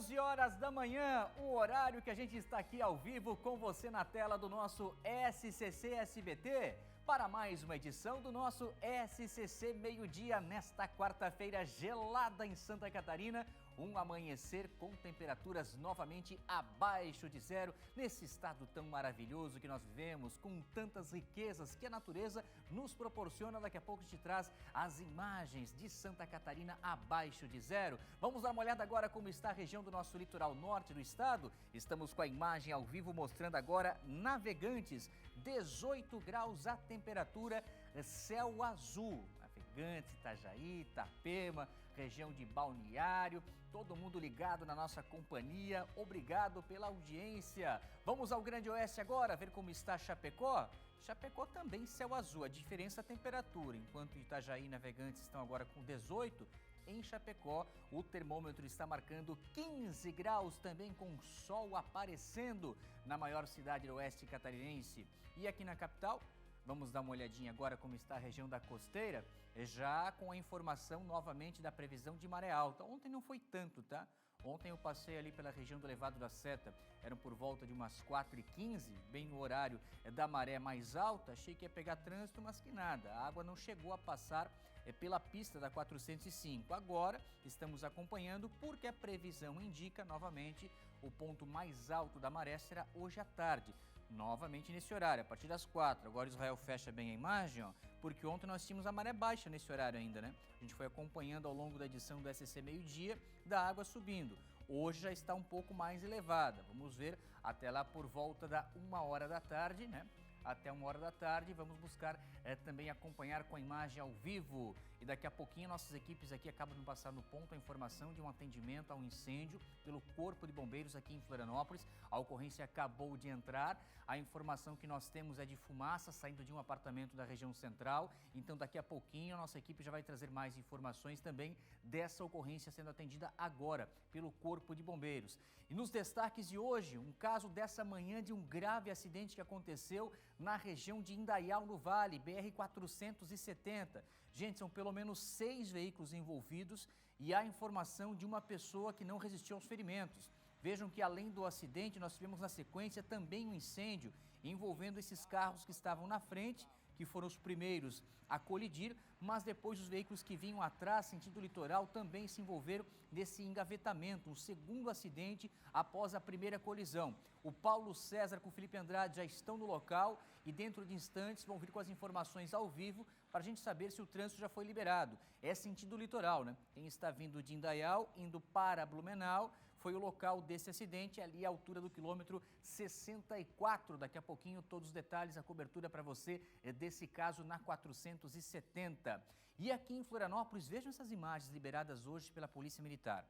11 horas da manhã, o horário que a gente está aqui ao vivo com você na tela do nosso SCC SBT para mais uma edição do nosso SCC Meio-Dia nesta quarta-feira gelada em Santa Catarina. Um amanhecer com temperaturas novamente abaixo de zero, nesse estado tão maravilhoso que nós vivemos, com tantas riquezas que a natureza nos proporciona. Daqui a pouco te traz as imagens de Santa Catarina abaixo de zero. Vamos dar uma olhada agora como está a região do nosso litoral norte do estado. Estamos com a imagem ao vivo mostrando agora Navegantes, 18 graus a temperatura, céu azul. Navegantes, Itajaí, Itapema, região de Balneário, todo mundo ligado na nossa companhia, obrigado pela audiência. Vamos ao Grande Oeste agora, ver como está Chapecó. Chapecó também céu azul, a diferença é a temperatura, enquanto Itajaí e Navegantes estão agora com 18, em Chapecó o termômetro está marcando 15 graus, também com sol aparecendo na maior cidade do oeste catarinense. E aqui na capital, vamos dar uma olhadinha agora como está a região da costeira, já com a informação novamente da previsão de maré alta. Ontem não foi tanto, tá? Ontem eu passei ali pela região do Elevado da Seta, eram por volta de umas 4h15, bem no horário da maré mais alta. Achei que ia pegar trânsito, mas que nada, a água não chegou a passar pela pista da 405. Agora estamos acompanhando porque a previsão indica novamente o ponto mais alto da maré será hoje à tarde. Novamente nesse horário, a partir das 4. Agora Israel fecha bem a imagem, ó, porque ontem nós tínhamos a maré baixa nesse horário ainda, né? A gente foi acompanhando ao longo da edição do SCC Meio-Dia da água subindo. Hoje já está um pouco mais elevada. Vamos ver até lá por volta da 1h da tarde, né? Até 1h da tarde, vamos buscar também acompanhar com a imagem ao vivo. E daqui a pouquinho nossas equipes aqui acabam de passar no ponto a informação de um atendimento a um incêndio pelo Corpo de Bombeiros aqui em Florianópolis. A ocorrência acabou de entrar, a informação que nós temos é de fumaça saindo de um apartamento da região central. Então daqui a pouquinho a nossa equipe já vai trazer mais informações também dessa ocorrência sendo atendida agora pelo Corpo de Bombeiros. E nos destaques de hoje, um caso dessa manhã de um grave acidente que aconteceu na região de Indaial, no Vale, BR-470. Gente, são pelo menos 6 veículos envolvidos e há informação de uma pessoa que não resistiu aos ferimentos. Vejam que além do acidente, nós tivemos na sequência também um incêndio envolvendo esses carros que estavam na frente, que foram os primeiros a colidir, mas depois os veículos que vinham atrás, sentido litoral, também se envolveram nesse engavetamento, um segundo acidente após a primeira colisão. O Paulo César com o Felipe Andrade já estão no local e dentro de instantes vão vir com as informações ao vivo para a gente saber se o trânsito já foi liberado. É sentido litoral, né? Quem está vindo de Indaial, indo para Blumenau, foi o local desse acidente, ali à altura do quilômetro 64. Daqui a pouquinho todos os detalhes, a cobertura para você desse caso na 470. E aqui em Florianópolis, vejam essas imagens liberadas hoje pela Polícia Militar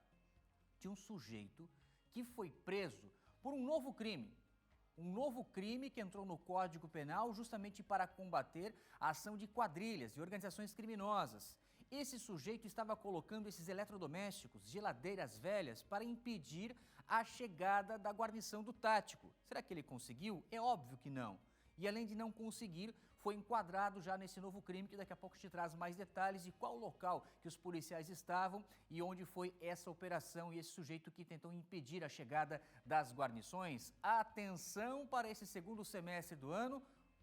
de um sujeito que foi preso por um novo crime. Um novo crime que entrou no Código Penal justamente para combater a ação de quadrilhas e organizações criminosas. Esse sujeito estava colocando esses eletrodomésticos, geladeiras velhas, para impedir a chegada da guarnição do Tático. Será que ele conseguiu? É óbvio que não. E além de não conseguir, foi enquadrado já nesse novo crime, que daqui a pouco te traz mais detalhes de qual local que os policiais estavam e onde foi essa operação e esse sujeito que tentou impedir a chegada das guarnições. Atenção para esse segundo semestre do ano,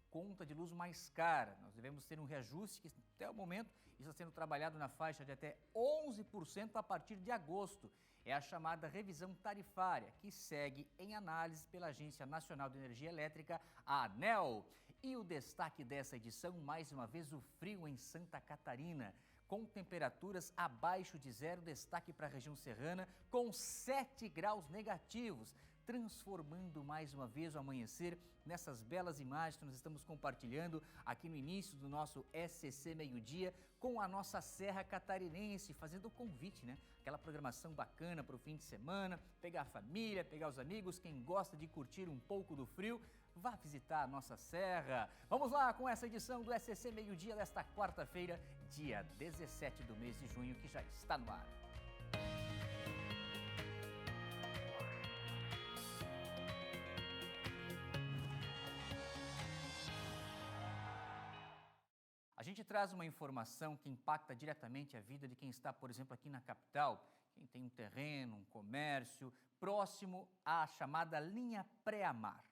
conta de luz mais cara. Nós devemos ter um reajuste que até o momento está sendo trabalhado na faixa de até 11% a partir de agosto. É a chamada revisão tarifária, que segue em análise pela Agência Nacional de Energia Elétrica, a ANEEL. E o destaque dessa edição, mais uma vez, o frio em Santa Catarina. Com temperaturas abaixo de zero, destaque para a região serrana, com 7 graus negativos, transformando mais uma vez o amanhecer nessas belas imagens que nós estamos compartilhando aqui no início do nosso SCC Meio-Dia com a nossa Serra Catarinense, fazendo o convite, né? Aquela programação bacana para o fim de semana, pegar a família, pegar os amigos, quem gosta de curtir um pouco do frio, vá visitar a nossa serra. Vamos lá com essa edição do SCC Meio-Dia desta quarta-feira, dia 17 do mês de junho, que já está no ar. A gente traz uma informação que impacta diretamente a vida de quem está, por exemplo, aqui na capital. Quem tem um terreno, um comércio próximo à chamada linha pré-amar.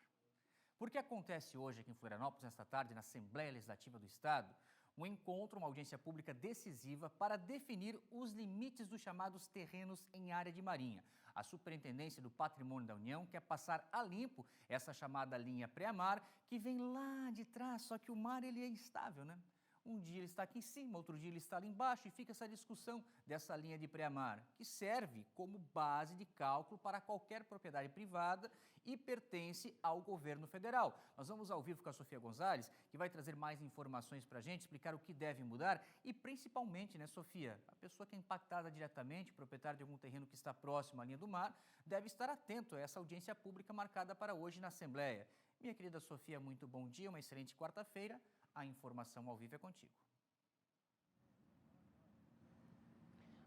Porque acontece hoje aqui em Florianópolis, nesta tarde, na Assembleia Legislativa do Estado, um encontro, uma audiência pública decisiva para definir os limites dos chamados terrenos em área de marinha. A Superintendência do Patrimônio da União quer passar a limpo essa chamada linha pré-amar, que vem lá de trás, só que o mar ele é instável, né? Um dia ele está aqui em cima, outro dia ele está ali embaixo e fica essa discussão dessa linha de pré-amar, que serve como base de cálculo para qualquer propriedade privada e pertence ao governo federal. Nós vamos ao vivo com a Sofia Gonzalez, que vai trazer mais informações para a gente, explicar o que deve mudar e principalmente, né, Sofia, a pessoa que é impactada diretamente, proprietário de algum terreno que está próximo à linha do mar, deve estar atento a essa audiência pública marcada para hoje na Assembleia. Minha querida Sofia, muito bom dia, uma excelente quarta-feira. A informação ao vivo é contigo.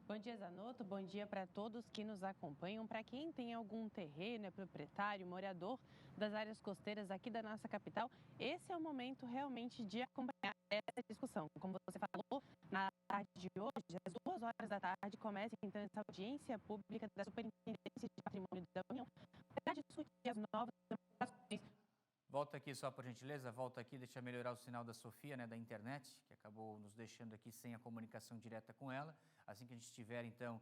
Bom dia, Zanotto. Bom dia para todos que nos acompanham. Para quem tem algum terreno, é proprietário, morador das áreas costeiras aqui da nossa capital, esse é o momento realmente de acompanhar essa discussão. Como você falou, na tarde de hoje, às 2h da tarde, começa então essa audiência pública da Superintendência de Patrimônio da União para discutir as novas informações. Volta aqui só por gentileza, volta aqui, deixa eu melhorar o sinal da Sofia, né, da internet, que acabou nos deixando aqui sem a comunicação direta com ela. Assim que a gente tiver, então,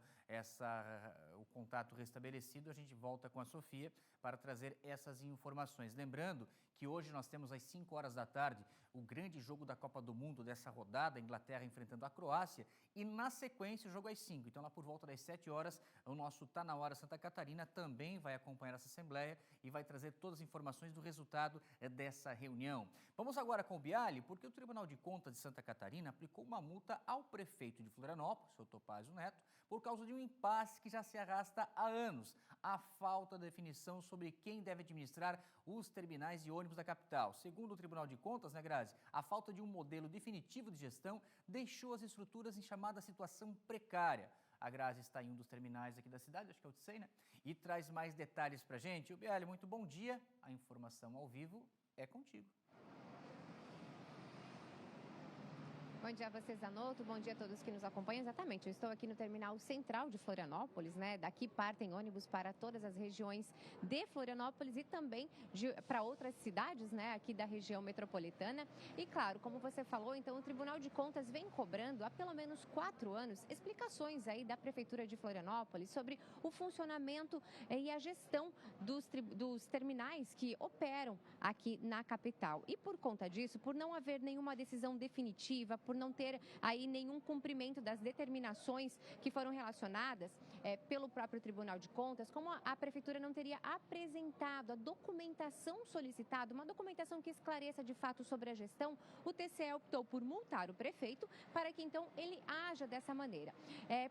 o contato restabelecido, a gente volta com a Sofia para trazer essas informações. Lembrando que hoje nós temos às 5h da tarde o grande jogo da Copa do Mundo dessa rodada, a Inglaterra enfrentando a Croácia, e na sequência o jogo às 5h. Então, lá por volta das 7h, o nosso Tá Na Hora Santa Catarina também vai acompanhar essa Assembleia e vai trazer todas as informações do resultado dessa reunião. Vamos agora com o Bialy, porque o Tribunal de Contas de Santa Catarina aplicou uma multa ao prefeito de Florianópolis, o Topázio Neto, por causa de um impasse que já se arrasta há anos, a falta de definição sobre quem deve administrar os terminais de ônibus da capital. Segundo o Tribunal de Contas, né, Grazi, a falta de um modelo definitivo de gestão deixou as estruturas em chamada situação precária. A Grazi está em um dos terminais aqui da cidade, acho que é o TSEI, né? E traz mais detalhes para a gente. O Bialy, muito bom dia. A informação ao vivo é contigo. Bom dia a você, Zanotto. Bom dia a todos que nos acompanham. Exatamente, eu estou aqui no terminal central de Florianópolis, né? Daqui partem ônibus para todas as regiões de Florianópolis e também para outras cidades, né? Aqui da região metropolitana. E claro, como você falou, então o Tribunal de Contas vem cobrando há pelo menos 4 anos explicações aí da Prefeitura de Florianópolis sobre o funcionamento e a gestão dos terminais que operam aqui na capital. E por conta disso, por não haver nenhuma decisão definitiva, por não ter aí nenhum cumprimento das determinações que foram relacionadas pelo próprio Tribunal de Contas, como a Prefeitura não teria apresentado a documentação solicitada, uma documentação que esclareça de fato sobre a gestão, o TCE optou por multar o prefeito para que então ele haja dessa maneira.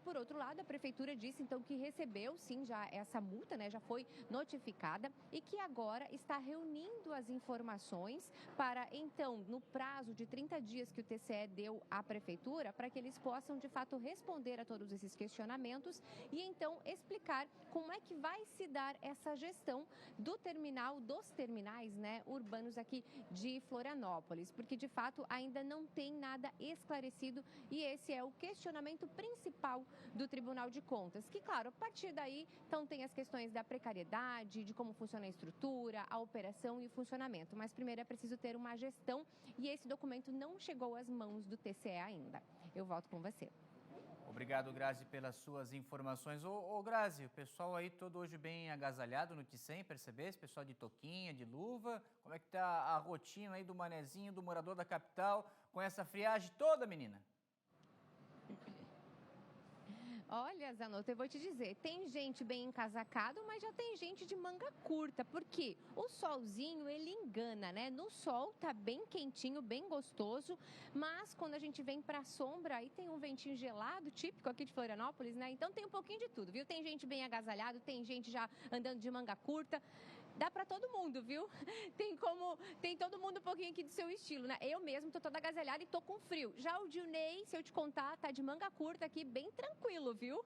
Por outro lado, a Prefeitura disse então que recebeu sim já essa multa, né, já foi notificada e que agora está reunindo as informações para então, no prazo de 30 dias que o TCE deu à Prefeitura, para que eles possam de fato responder a todos esses questionamentos e então explicar como é que vai se dar essa gestão dos terminais, né, urbanos aqui de Florianópolis, porque de fato ainda não tem nada esclarecido e esse é o questionamento principal do Tribunal de Contas, que claro, a partir daí então tem as questões da precariedade, de como funciona a estrutura, a operação e o funcionamento, mas primeiro é preciso ter uma gestão e esse documento não chegou às mãos do TCE ainda. Eu volto com você. Obrigado, Grazi, pelas suas informações. Ô Grazi, o pessoal aí todo hoje bem agasalhado no TSEI, percebesse? Pessoal de touquinha, de luva. Como é que tá a rotina aí do manezinho, do morador da capital, com essa friagem toda, menina? Olha, Zanotto, eu vou te dizer, tem gente bem encasacado, mas já tem gente de manga curta, porque o solzinho, ele engana, né? No sol tá bem quentinho, bem gostoso, mas quando a gente vem pra sombra, aí tem um ventinho gelado, típico aqui de Florianópolis, né? Então tem um pouquinho de tudo, viu? Tem gente bem agasalhado, tem gente já andando de manga curta, dá pra todo mundo, viu? Tem todo mundo um pouquinho aqui do seu estilo, né? Eu mesmo tô toda agasalhada e tô com frio. Já o Dilney, se eu te contar, tá de manga curta aqui, bem tranquilo, viu?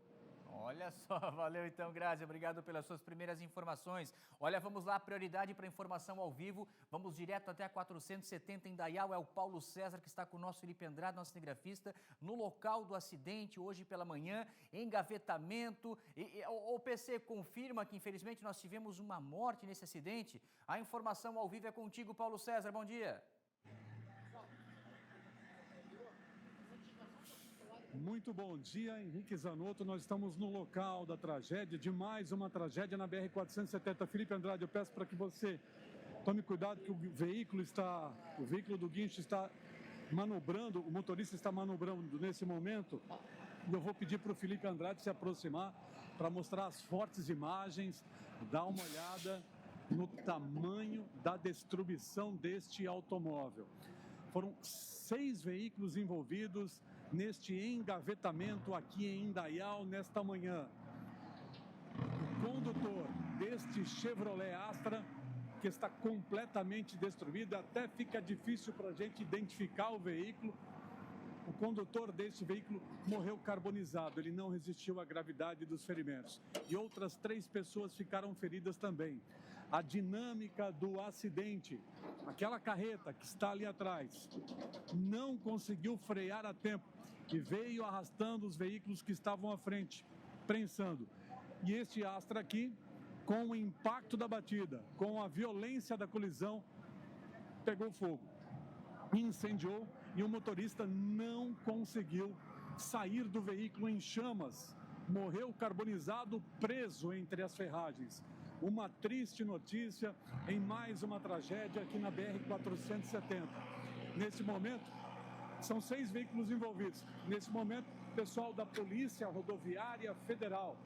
Olha só, valeu então, Grazi, obrigado pelas suas primeiras informações. Olha, vamos lá, prioridade para informação ao vivo, vamos direto até a 470 em Dayal, é o Paulo César que está com o nosso Felipe Andrade, nosso cinegrafista, no local do acidente, hoje pela manhã, engavetamento. O PC confirma que infelizmente nós tivemos uma morte nesse acidente. A informação ao vivo é contigo, Paulo César, bom dia. Muito bom dia, Henrique Zanotto. Nós estamos no local da tragédia, de mais uma tragédia na BR-470. Felipe Andrade, eu peço para que você tome cuidado que o veículo do guincho está manobrando, o motorista está manobrando nesse momento. E eu vou pedir para o Felipe Andrade se aproximar para mostrar as fortes imagens, dar uma olhada no tamanho da destruição deste automóvel. Foram 6 veículos envolvidos neste engavetamento aqui em Indaial nesta manhã. O condutor deste Chevrolet Astra, que está completamente destruído, até fica difícil para a gente identificar o veículo. O condutor deste veículo morreu carbonizado, ele não resistiu à gravidade dos ferimentos. E outras 3 pessoas ficaram feridas também. A dinâmica do acidente, aquela carreta que está ali atrás, não conseguiu frear a tempo e veio arrastando os veículos que estavam à frente, prensando. E este Astra aqui, com o impacto da batida, com a violência da colisão, pegou fogo, incendiou e o motorista não conseguiu sair do veículo em chamas. Morreu carbonizado, preso entre as ferragens. Uma triste notícia em mais uma tragédia aqui na BR-470. Nesse momento, são 6 veículos envolvidos. Nesse momento, pessoal da Polícia Rodoviária Federal,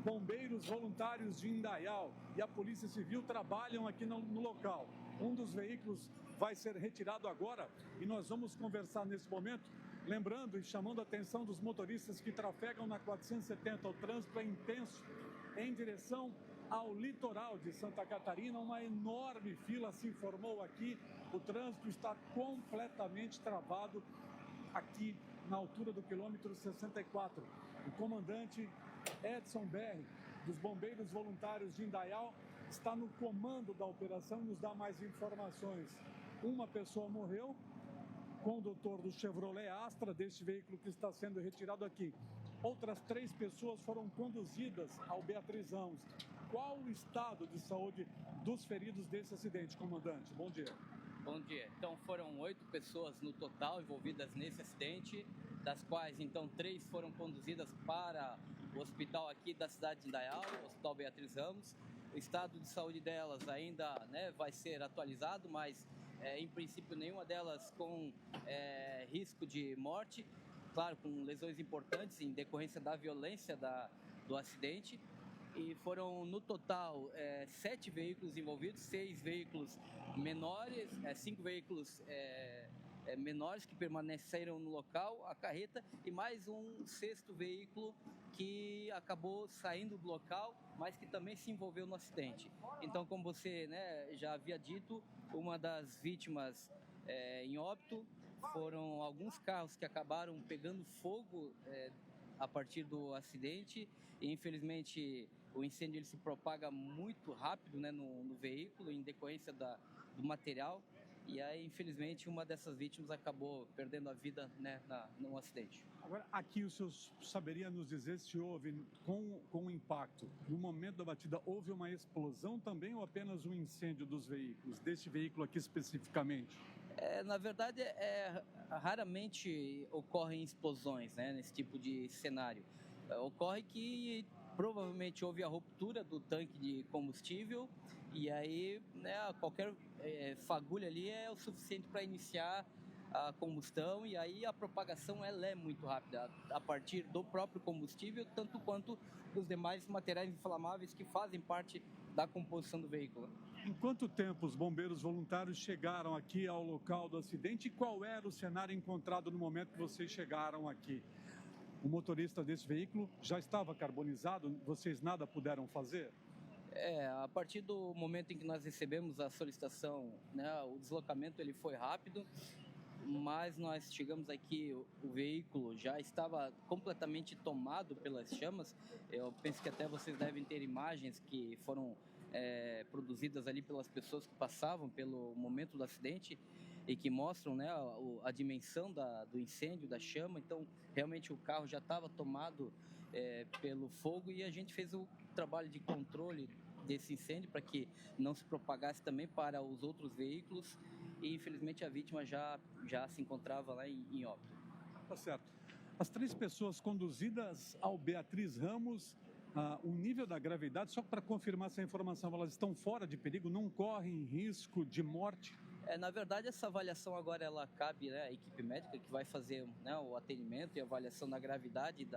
bombeiros voluntários de Indaial e a Polícia Civil trabalham aqui no local. Um dos veículos vai ser retirado agora e nós vamos conversar nesse momento, lembrando e chamando a atenção dos motoristas que trafegam na 470. O trânsito é intenso em direção ao litoral de Santa Catarina. Uma enorme fila se formou aqui. O trânsito está completamente travado aqui na altura do quilômetro 64. O comandante Edson Berri, dos Bombeiros Voluntários de Indaial, está no comando da operação e nos dá mais informações. Uma pessoa morreu, condutor do Chevrolet Astra, deste veículo que está sendo retirado aqui. Outras 3 pessoas foram conduzidas ao Beatriz Ramos. Qual o estado de saúde dos feridos desse acidente, comandante? Bom dia. Bom dia. Então foram 8 pessoas no total envolvidas nesse acidente, das quais então 3 foram conduzidas para o hospital aqui da cidade de Indaial, o Hospital Beatriz Ramos. O estado de saúde delas ainda vai ser atualizado, mas em princípio nenhuma delas com risco de morte, claro, com lesões importantes em decorrência da violência do acidente. E foram no total 7 veículos envolvidos, 6 veículos menores, 5 veículos menores que permaneceram no local, a carreta, e mais um 6º veículo que acabou saindo do local, mas que também se envolveu no acidente. Então, como você já havia dito, uma das vítimas em óbito foram alguns carros que acabaram pegando fogo a partir do acidente e, infelizmente, o incêndio ele se propaga muito rápido no veículo em decorrência do material. E aí, infelizmente, uma dessas vítimas acabou perdendo a vida num acidente. Agora, aqui o senhor saberia nos dizer se houve, com o impacto, no momento da batida, houve uma explosão também ou apenas um incêndio dos veículos, deste veículo aqui especificamente? Na verdade, raramente ocorrem explosões nesse tipo de cenário. Ocorre que provavelmente houve a ruptura do tanque de combustível e aí qualquer fagulha ali é o suficiente para iniciar a combustão e aí a propagação ela é muito rápida a partir do próprio combustível, tanto quanto dos demais materiais inflamáveis que fazem parte da composição do veículo. Em quanto tempo os bombeiros voluntários chegaram aqui ao local do acidente e qual era o cenário encontrado no momento que vocês chegaram aqui? O motorista desse veículo já estava carbonizado, vocês nada puderam fazer? A partir do momento em que nós recebemos a solicitação, o deslocamento ele foi rápido. mas nós chegamos aqui, o veículo já estava completamente tomado pelas chamas. Eu penso que até vocês devem ter imagens que foram produzidas ali pelas pessoas que passavam pelo momento do acidente e que mostram, né, a dimensão do incêndio, da chama. Então, realmente o carro já estava tomado pelo fogo, e a gente fez o trabalho de controle desse incêndio para que não se propagasse também para os outros veículos, e infelizmente a vítima já se encontrava lá em óbito. Tá certo. As 3 pessoas conduzidas ao Beatriz Ramos, o nível da gravidade, só para confirmar essa informação, elas estão fora de perigo, não correm risco de morte? Na verdade, essa avaliação agora ela cabe, né, à equipe médica que vai fazer, né, o atendimento e a avaliação da gravidade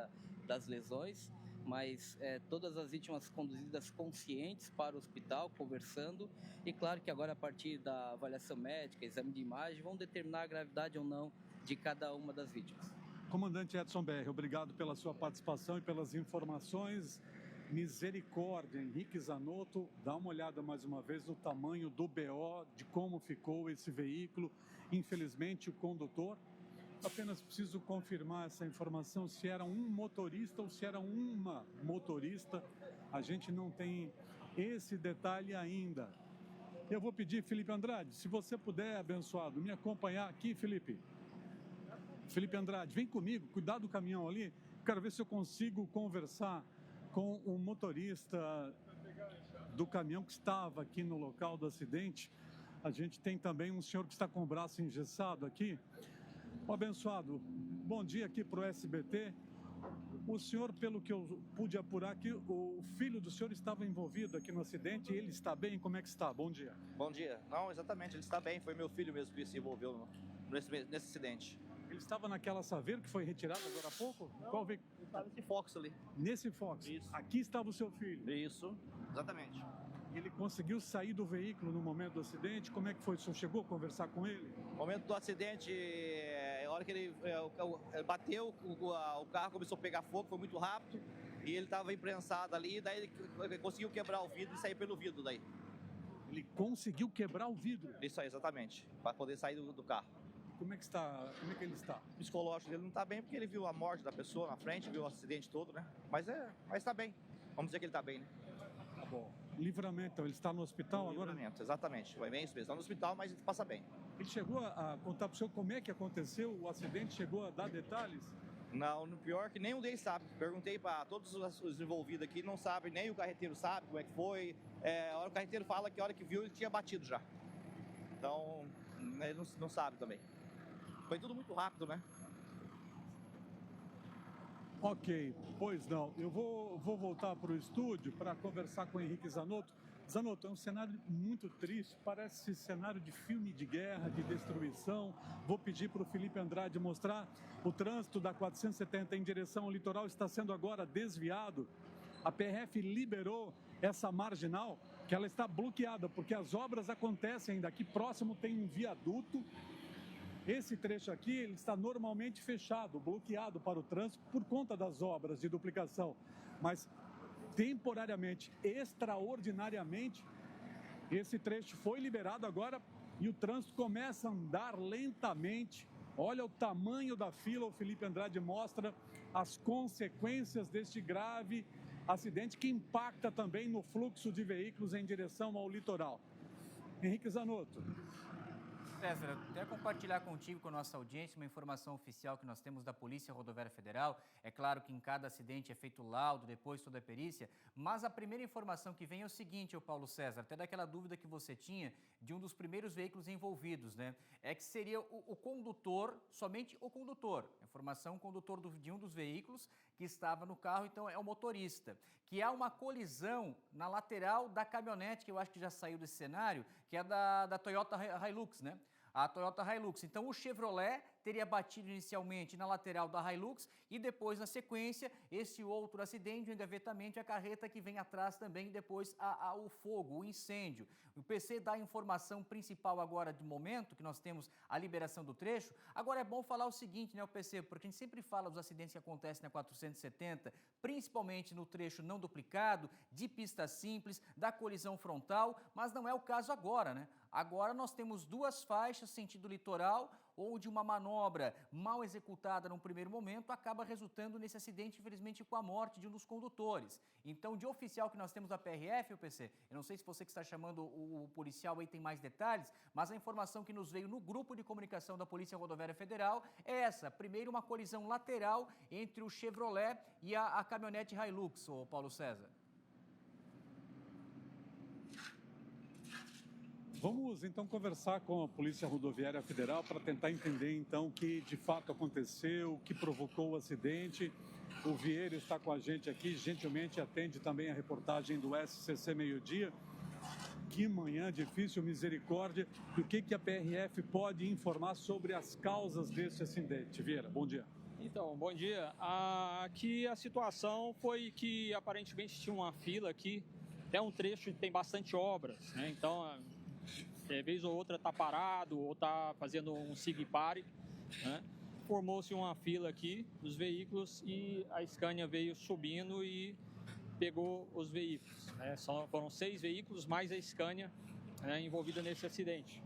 das lesões, mas todas as vítimas conduzidas conscientes para o hospital, conversando, e claro que agora, a partir da avaliação médica, exame de imagem, vão determinar a gravidade ou não de cada uma das vítimas. Comandante Edson BR, obrigado pela sua participação e pelas informações. Misericórdia, Henrique Zanotto, dá uma olhada mais uma vez no tamanho do BO, de como ficou esse veículo. Infelizmente, o condutor, apenas preciso confirmar essa informação, se era um motorista ou se era uma motorista. A gente não tem esse detalhe ainda. Eu vou pedir, Felipe Andrade, se você puder, abençoado, me acompanhar aqui, Felipe. Felipe Andrade, vem comigo, cuidar do caminhão ali. Quero ver se eu consigo conversar com o motorista do caminhão que estava aqui no local do acidente. A gente tem também um senhor que está com o braço engessado aqui. O abençoado, bom dia aqui para o SBT. O senhor, pelo que eu pude apurar aqui, o filho do senhor estava envolvido aqui no acidente. Ele está bem? Como é que está? Bom dia. Bom dia. Não, exatamente, ele está bem. Foi meu filho mesmo que se envolveu nesse acidente. Ele estava naquela Saveiro que foi retirada agora há pouco? Não, Qual veículo? ele estava nesse Fox ali. Nesse Fox? Isso. Aqui estava o seu filho? Isso, exatamente. Ele conseguiu sair do veículo no momento do acidente? Como é que foi? O senhor chegou a conversar com ele? No momento do acidente, a hora que ele bateu, o carro começou a pegar fogo, foi muito rápido, e ele estava imprensado ali, daí ele conseguiu quebrar o vidro e sair pelo vidro daí. Ele conseguiu quebrar o vidro? Isso aí, exatamente, para poder sair do carro. Como é que está? Como é que ele está? O psicológico dele não está bem, porque ele viu a morte da pessoa na frente, viu o acidente todo, né? Mas está bem. Vamos dizer que ele está bem, né? Tá bom. Livramento, então, ele está no hospital agora? Livramento, exatamente. Vai bem isso mesmo. Está no hospital, mas ele passa bem. Ele chegou a contar para o senhor como é que aconteceu o acidente? Chegou a dar detalhes? Não, no pior que nenhum deles sabe. Perguntei para todos os envolvidos aqui, não sabem, nem o carreteiro sabe como é que foi. A hora que o carreteiro fala que a hora que viu ele tinha batido já. Então, ele não sabe também. Foi tudo muito rápido, né? Ok, pois não. Eu vou voltar para o estúdio para conversar com o Henrique Zanotto. Zanotto, é um cenário muito triste, parece cenário de filme de guerra, de destruição. Vou pedir para o Felipe Andrade mostrar. O trânsito da 470 em direção ao litoral está sendo agora desviado. A PRF liberou essa marginal, que ela está bloqueada, porque as obras acontecem ainda. Aqui próximo tem um viaduto. Esse trecho aqui ele está normalmente fechado, bloqueado para o trânsito por conta das obras de duplicação. Mas temporariamente, extraordinariamente, esse trecho foi liberado agora e o trânsito começa a andar lentamente. Olha o tamanho da fila, o Felipe Andrade mostra as consequências deste grave acidente que impacta também no fluxo de veículos em direção ao litoral. Henrique Zanotto. César, eu quero compartilhar contigo, com a nossa audiência, uma informação oficial que nós temos da Polícia Rodoviária Federal. É claro que em cada acidente é feito laudo, depois toda a perícia, mas a primeira informação que vem é o seguinte, Paulo César, até daquela dúvida que você tinha de um dos primeiros veículos envolvidos, né? É que seria o condutor, somente o condutor. Informação, o condutor de um dos veículos que estava no carro, então é o motorista. Que há uma colisão na lateral da caminhonete, que eu acho que já saiu desse cenário, que é da Toyota Hilux, né? A Toyota Hilux. Então, o Chevrolet teria batido inicialmente na lateral da Hilux e depois, na sequência, esse outro acidente, o engavetamento e a carreta que vem atrás também, depois o fogo, o incêndio. O PC dá a informação principal agora de momento, que nós temos a liberação do trecho. Agora é bom falar o seguinte, né, o PC, porque a gente sempre fala dos acidentes que acontecem na 470, principalmente no trecho não duplicado, de pista simples, da colisão frontal, mas não é o caso agora, né? Agora nós temos duas faixas sentido litoral, onde uma manobra mal executada num primeiro momento acaba resultando nesse acidente, infelizmente, com a morte de um dos condutores. Então, de oficial que nós temos da PRF, o PC, eu não sei se você que está chamando o policial aí tem mais detalhes, mas a informação que nos veio no grupo de comunicação da Polícia Rodoviária Federal é essa. Primeiro, uma colisão lateral entre o Chevrolet e a caminhonete Hilux, o Paulo César. Vamos então conversar com a Polícia Rodoviária Federal para tentar entender então o que de fato aconteceu, o que provocou o acidente. O Vieira está com a gente aqui, gentilmente atende também a reportagem do SCC Meio Dia. Que manhã difícil, misericórdia. E o que a PRF pode informar sobre as causas desse acidente? Vieira, bom dia. Então, bom dia. Aqui a situação foi que aparentemente tinha uma fila aqui, até um trecho que tem bastante obras, né? Então, vez ou outra está parado ou está fazendo um sig-pare, né? Formou-se uma fila aqui dos veículos e a Scania veio subindo e pegou os veículos, né? Foram 6 veículos mais a Scania, né, envolvida nesse acidente.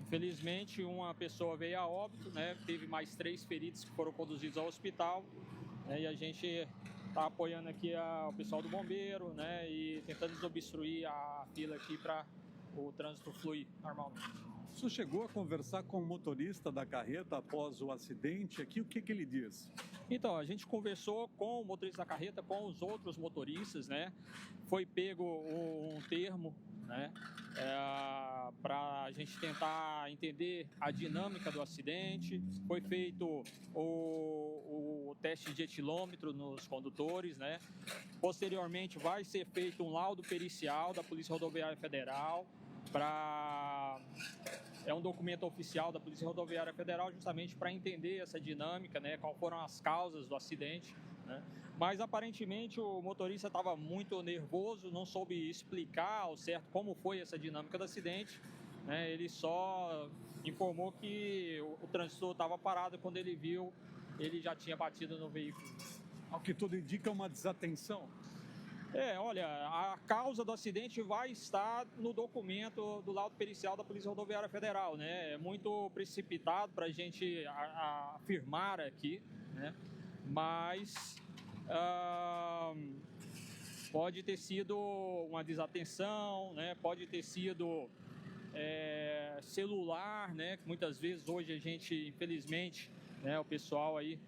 Infelizmente, uma pessoa veio a óbito, né? Teve mais 3 feridos que foram conduzidos ao hospital, né? E a gente está apoiando aqui o pessoal do bombeiro, né? E tentando desobstruir a fila aqui para o trânsito flui normalmente. O senhor chegou a conversar com o motorista da carreta após o acidente aqui, o que ele disse? Então, a gente conversou com o motorista da carreta, com os outros motoristas, né? Foi pego um termo, né? Para a gente tentar entender a dinâmica do acidente. Foi feito o teste de etilômetro nos condutores, né? Posteriormente, vai ser feito um laudo pericial da Polícia Rodoviária Federal. É um documento oficial da Polícia Rodoviária Federal justamente para entender essa dinâmica, né, quais foram as causas do acidente, né? Mas aparentemente o motorista estava muito nervoso, não soube explicar ao certo como foi essa dinâmica do acidente, né? Ele só informou que o trânsito estava parado, quando ele viu, ele já tinha batido no veículo. Ao que tudo indica, uma desatenção. Olha, a causa do acidente vai estar no documento do laudo pericial da Polícia Rodoviária Federal, né? É muito precipitado para a gente afirmar aqui, né? Mas pode ter sido uma desatenção, né? Pode ter sido celular, né? Muitas vezes hoje a gente, infelizmente, né? O pessoal aí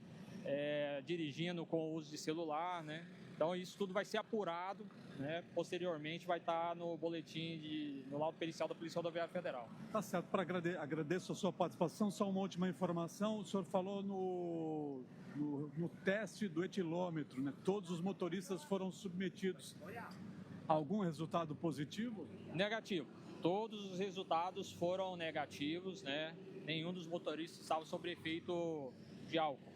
dirigindo com o uso de celular, né? Então, isso tudo vai ser apurado, né? Posteriormente vai estar no boletim, no laudo pericial da Polícia Rodoviária Federal. Tá certo, agradeço a sua participação. Só uma última informação, o senhor falou no teste do etilômetro, né? Todos os motoristas foram submetidos a algum resultado positivo? Negativo. Todos os resultados foram negativos, né? Nenhum dos motoristas estava sob efeito de álcool.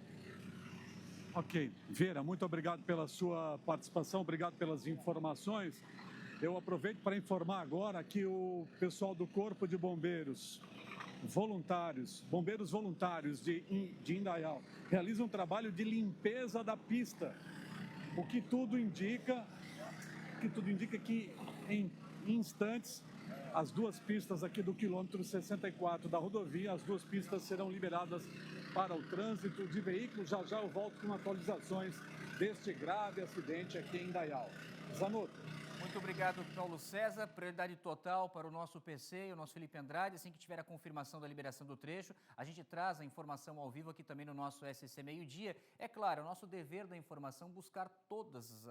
Ok. Vieira, muito obrigado pela sua participação, obrigado pelas informações. Eu aproveito para informar agora que o pessoal do Corpo de Bombeiros bombeiros voluntários de Indaial, realizam um trabalho de limpeza da pista, o que tudo indica que em instantes as duas pistas aqui do quilômetro 64 da rodovia, as duas pistas serão liberadas para o trânsito de veículos. Já eu volto com atualizações deste grave acidente aqui em Indaial. Zanotto. Muito obrigado, Paulo César. Prioridade total para o nosso PC e o nosso Felipe Andrade. Assim que tiver a confirmação da liberação do trecho, a gente traz a informação ao vivo aqui também no nosso SCC Meio Dia. É claro, é o nosso dever da informação buscar todas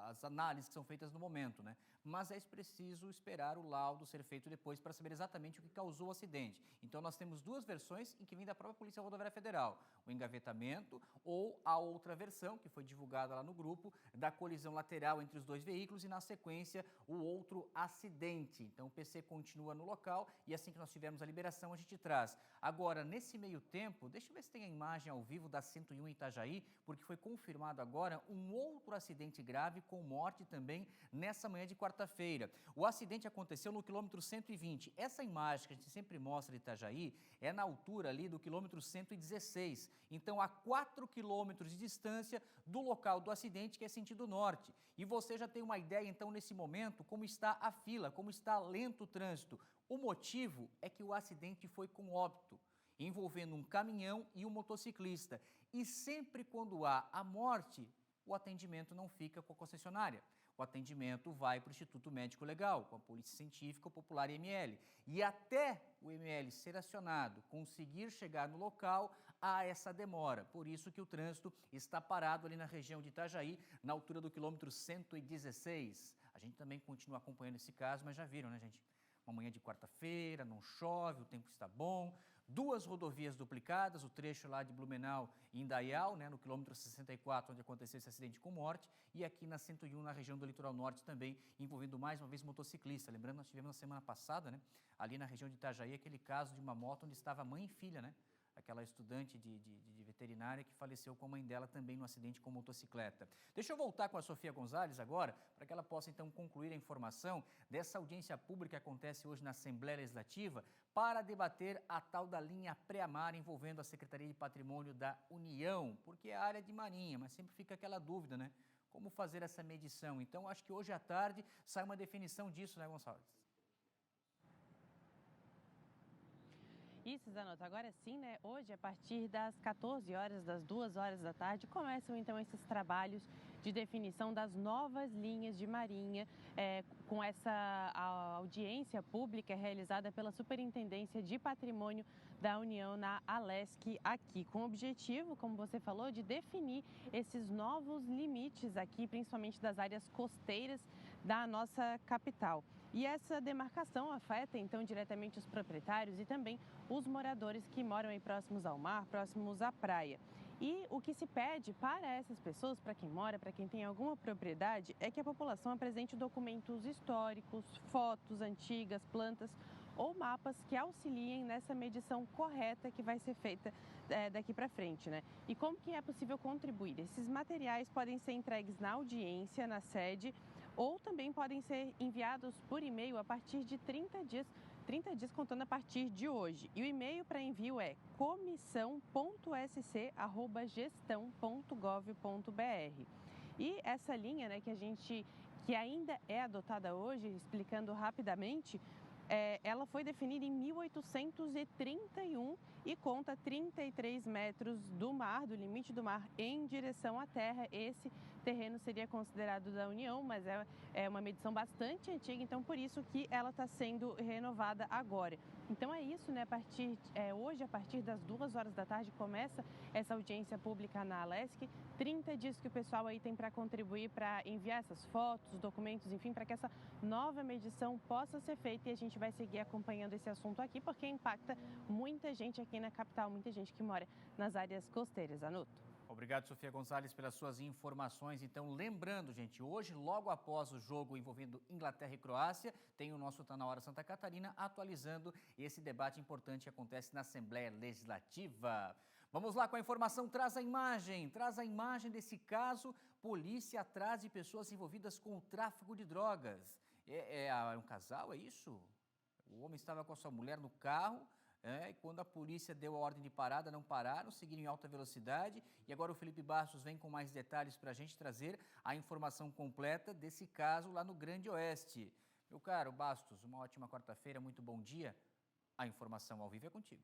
as análises que são feitas no momento, né? Mas é preciso esperar o laudo ser feito depois para saber exatamente o que causou o acidente. Então, nós temos duas versões em que vem da própria Polícia Rodoviária Federal. O engavetamento ou a outra versão, que foi divulgada lá no grupo, da colisão lateral entre os dois veículos e, na sequência, o outro acidente. Então, o PC continua no local e assim que nós tivermos a liberação, a gente traz. Agora, nesse meio tempo, deixa eu ver se tem a imagem ao vivo da 101 Itajaí, porque foi confirmado agora um outro acidente grave com morte também nessa manhã de quarta-feira. O acidente aconteceu no quilômetro 120. Essa imagem que a gente sempre mostra de Itajaí é na altura ali do quilômetro 116. Então, a 4 quilômetros de distância do local do acidente, que é sentido norte. E você já tem uma ideia, então, nesse momento, como está a fila, como está lento o trânsito. O motivo é que o acidente foi com óbito, envolvendo um caminhão e um motociclista. E sempre quando há a morte, o atendimento não fica com a concessionária. O atendimento vai para o Instituto Médico Legal, com a Polícia Científica, o Popular e ML. E até o ML ser acionado, conseguir chegar no local, há essa demora. Por isso que o trânsito está parado ali na região de Itajaí, na altura do quilômetro 116. A gente também continua acompanhando esse caso, mas já viram, né, gente? Uma manhã de quarta-feira, não chove, o tempo está bom. 2 rodovias duplicadas, o trecho lá de Blumenau e Indaial, né, no quilômetro 64, onde aconteceu esse acidente com morte, e aqui na 101, na região do Litoral Norte também, envolvendo mais uma vez motociclista. Lembrando, nós tivemos na semana passada, né, ali na região de Itajaí, aquele caso de uma moto onde estava mãe e filha, né? Aquela estudante de veterinária que faleceu com a mãe dela também no acidente com motocicleta. Deixa eu voltar com a Sofia Gonzalez agora, para que ela possa então concluir a informação dessa audiência pública que acontece hoje na Assembleia Legislativa para debater a tal da linha pré-amar envolvendo a Secretaria de Patrimônio da União, porque é a área de Marinha, mas sempre fica aquela dúvida, né? Como fazer essa medição? Então, acho que hoje à tarde sai uma definição disso, né, Gonçalves? Isso, Zanotto. Agora sim, né? Hoje, a partir das 14 horas, das 2 horas da tarde, começam então esses trabalhos de definição das novas linhas de marinha, com essa audiência pública realizada pela Superintendência de Patrimônio da União na Alesc aqui, com o objetivo, como você falou, de definir esses novos limites aqui, principalmente das áreas costeiras da nossa capital. E essa demarcação afeta, então, diretamente os proprietários e também os moradores que moram aí próximos ao mar, próximos à praia. E o que se pede para essas pessoas, para quem mora, para quem tem alguma propriedade, é que a população apresente documentos históricos, fotos antigas, plantas ou mapas que auxiliem nessa medição correta que vai ser feita daqui para frente, né? E como que é possível contribuir? Esses materiais podem ser entregues na audiência, na sede, ou também podem ser enviados por e-mail a partir de 30 dias contando a partir de hoje. E o e-mail para envio é comissão.sc@gestão.gov.br. E essa linha, né, que ainda é adotada hoje, explicando rapidamente, ela foi definida em 1831 e conta 33 metros do mar, do limite do mar, em direção à terra. Esse terreno seria considerado da União, mas é uma medição bastante antiga, então por isso que ela está sendo renovada agora. Então é isso, né? Hoje, a partir das 2 horas da tarde, começa essa audiência pública na Alesc. 30 dias que o pessoal aí tem para contribuir, para enviar essas fotos, documentos, enfim, para que essa nova medição possa ser feita, e a gente vai seguir acompanhando esse assunto aqui, porque impacta muita gente aqui na capital, muita gente que mora nas áreas costeiras. Zanotto. Obrigado, Sofia Gonzalez, pelas suas informações. Então, lembrando, gente, hoje, logo após o jogo envolvendo Inglaterra e Croácia, tem o nosso Tá Na Hora Santa Catarina atualizando esse debate importante que acontece na Assembleia Legislativa. Vamos lá com a informação, traz a imagem desse caso, polícia atrás de pessoas envolvidas com o tráfico de drogas. É um casal, é isso? O homem estava com a sua mulher no carro, e quando a polícia deu a ordem de parada, não pararam, seguiram em alta velocidade. E agora o Felipe Bastos vem com mais detalhes para a gente trazer a informação completa desse caso lá no Grande Oeste. Meu caro Bastos, uma ótima quarta-feira, muito bom dia. A informação ao vivo é contigo.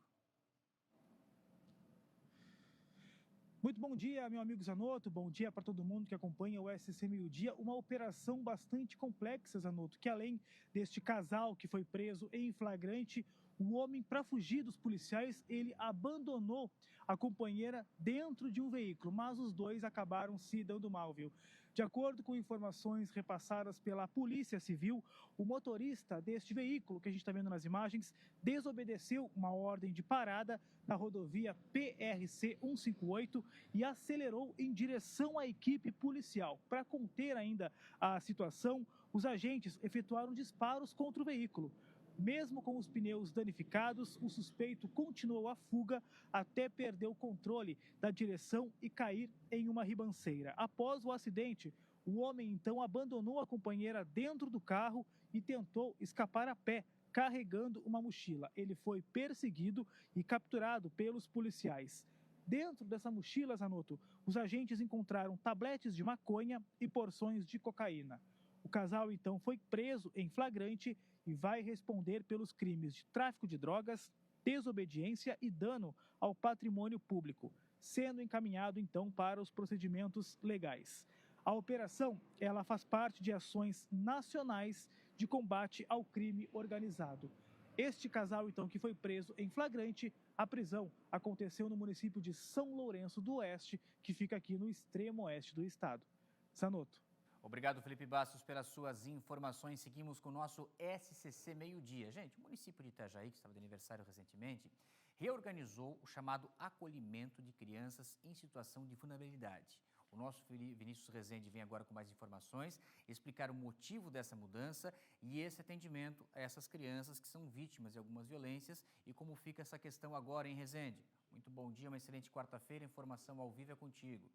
Muito bom dia, meu amigo Zanotto, bom dia para todo mundo que acompanha o SC Meio Dia. Uma operação bastante complexa, Zanotto, que além deste casal que foi preso em flagrante, o homem, para fugir dos policiais, ele abandonou a companheira dentro de um veículo, mas os dois acabaram se dando mal, viu? De acordo com informações repassadas pela Polícia Civil, o motorista deste veículo, que a gente está vendo nas imagens, desobedeceu uma ordem de parada na rodovia PRC 158 e acelerou em direção à equipe policial. Para conter ainda a situação, os agentes efetuaram disparos contra o veículo. Mesmo com os pneus danificados, o suspeito continuou a fuga até perder o controle da direção e cair em uma ribanceira. Após o acidente, O homem então abandonou a companheira dentro do carro e tentou escapar a pé, carregando uma mochila. Ele foi perseguido e capturado pelos policiais. Dentro dessa mochila, Zanotto, os agentes encontraram tabletes de maconha e porções de cocaína. O casal então foi preso em flagrante e vai responder pelos crimes de tráfico de drogas, desobediência e dano ao patrimônio público, sendo encaminhado então para os procedimentos legais. A operação, ela faz parte de ações nacionais de combate ao crime organizado. Este casal, então, que foi preso em flagrante, a prisão aconteceu no município de São Lourenço do Oeste, que fica aqui no extremo oeste do estado. Zanotto. Obrigado, Felipe Bastos, pelas suas informações. Seguimos com o nosso SCC Meio-Dia. Gente, o município de Itajaí, que estava de aniversário recentemente, reorganizou o chamado acolhimento de crianças em situação de vulnerabilidade. O nosso Vinícius Rezende vem agora com mais informações, explicar o motivo dessa mudança e esse atendimento a essas crianças que são vítimas de algumas violências e como fica essa questão agora, hein, Rezende? Muito bom dia, uma excelente quarta-feira, informação ao vivo é contigo.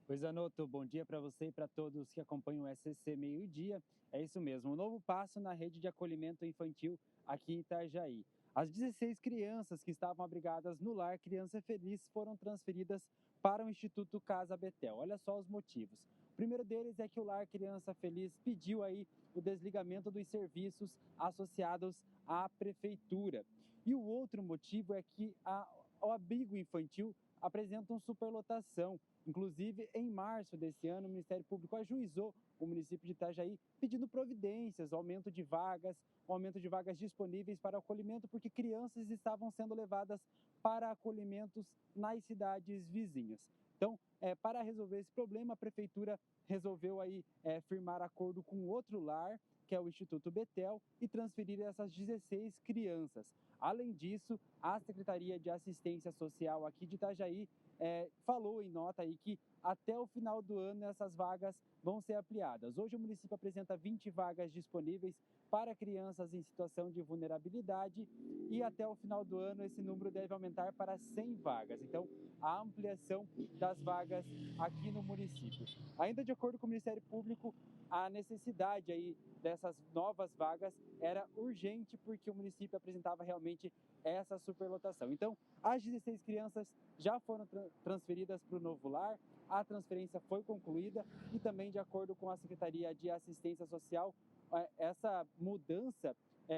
Oi, Zanotto, bom dia para você e para todos que acompanham o SCC Meio-Dia. É isso mesmo, um novo passo na rede de acolhimento infantil aqui em Itajaí. As 16 crianças que estavam abrigadas no lar Criança Feliz foram transferidas para o Instituto Casa Betel. Olha só os motivos. O primeiro deles é que o lar Criança Feliz pediu aí o desligamento dos serviços associados à prefeitura. E o outro motivo é que o abrigo infantil apresenta superlotação. Inclusive, em março desse ano, o Ministério Público ajuizou o município de Itajaí pedindo providências, aumento de vagas disponíveis para acolhimento, porque crianças estavam sendo levadas para acolhimentos nas cidades vizinhas. Então, para resolver esse problema, a prefeitura resolveu aí firmar acordo com outro lar, que é o Instituto Betel, e transferir essas 16 crianças. Além disso, a Secretaria de Assistência Social aqui de Itajaí falou em nota aí que até o final do ano essas vagas vão ser ampliadas. Hoje o município apresenta 20 vagas disponíveis para crianças em situação de vulnerabilidade e até o final do ano esse número deve aumentar para 100 vagas. Então, a ampliação das vagas aqui no município. Ainda de acordo com o Ministério Público, a necessidade aí dessas novas vagas era urgente porque o município apresentava realmente essa superlotação. Então, as 16 crianças já foram transferidas para o novo lar, a transferência foi concluída e também, de acordo com a Secretaria de Assistência Social, essa mudança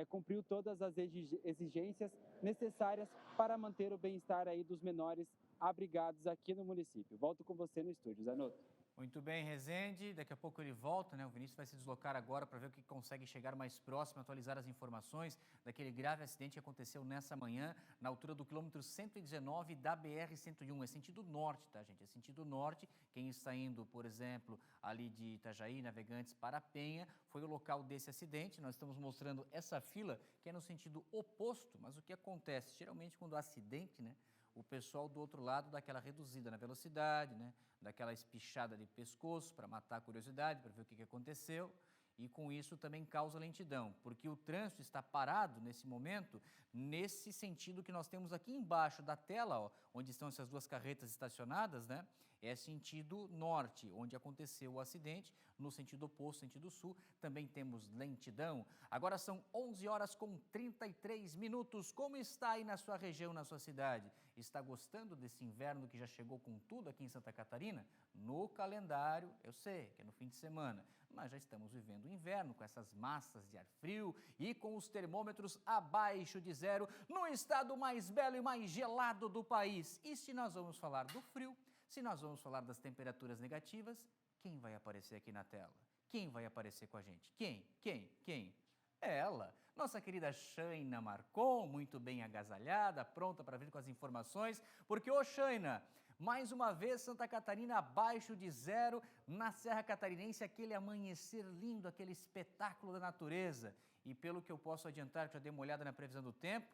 cumpriu todas as exigências necessárias para manter o bem-estar aí dos menores abrigados aqui no município. Volto com você no estúdio, Zanotto. Muito bem, Rezende, daqui a pouco ele volta, né? O Vinícius vai se deslocar agora para ver o que consegue chegar mais próximo, atualizar as informações daquele grave acidente que aconteceu nessa manhã, na altura do quilômetro 119 da BR-101. É sentido norte, tá, gente? É sentido norte. Quem está indo, por exemplo, ali de Itajaí, Navegantes para Penha, foi o local desse acidente. Nós estamos mostrando essa fila que é no sentido oposto, mas o que acontece? Geralmente, quando há acidente, né? O pessoal do outro lado dá aquela reduzida na velocidade, né? Daquela espichada de pescoço para matar a curiosidade, para ver o que aconteceu. E com isso também causa lentidão, porque o trânsito está parado nesse momento, nesse sentido que nós temos aqui embaixo da tela, ó, onde estão essas duas carretas estacionadas, né? É sentido norte, onde aconteceu o acidente, no sentido oposto, sentido sul, também temos lentidão. Agora são 11 horas com 33 minutos. Como está aí na sua região, na sua cidade? Está gostando desse inverno que já chegou com tudo aqui em Santa Catarina? No calendário, eu sei que é no fim de semana, mas já estamos vivendo o inverno com essas massas de ar frio e com os termômetros abaixo de zero no estado mais belo e mais gelado do país. E se nós vamos falar do frio, se nós vamos falar das temperaturas negativas, quem vai aparecer aqui na tela? Quem vai aparecer com a gente? Quem? Ela, nossa querida Shaina Marcon, muito bem agasalhada, pronta para vir com as informações, porque, ô Shaina, mais uma vez Santa Catarina abaixo de zero, na Serra Catarinense, aquele amanhecer lindo, aquele espetáculo da natureza. E pelo que eu posso adiantar, já dei uma olhada na previsão do tempo,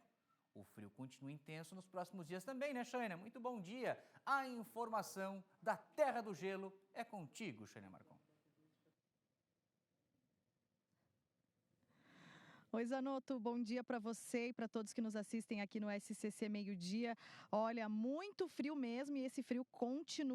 o frio continua intenso nos próximos dias também, né, Shaina? Muito bom dia. A informação da Terra do Gelo é contigo, Shaina Marcon. Oi, Zanotto, bom dia para você e para todos que nos assistem aqui no SCC Meio Dia. Olha, muito frio mesmo, e esse frio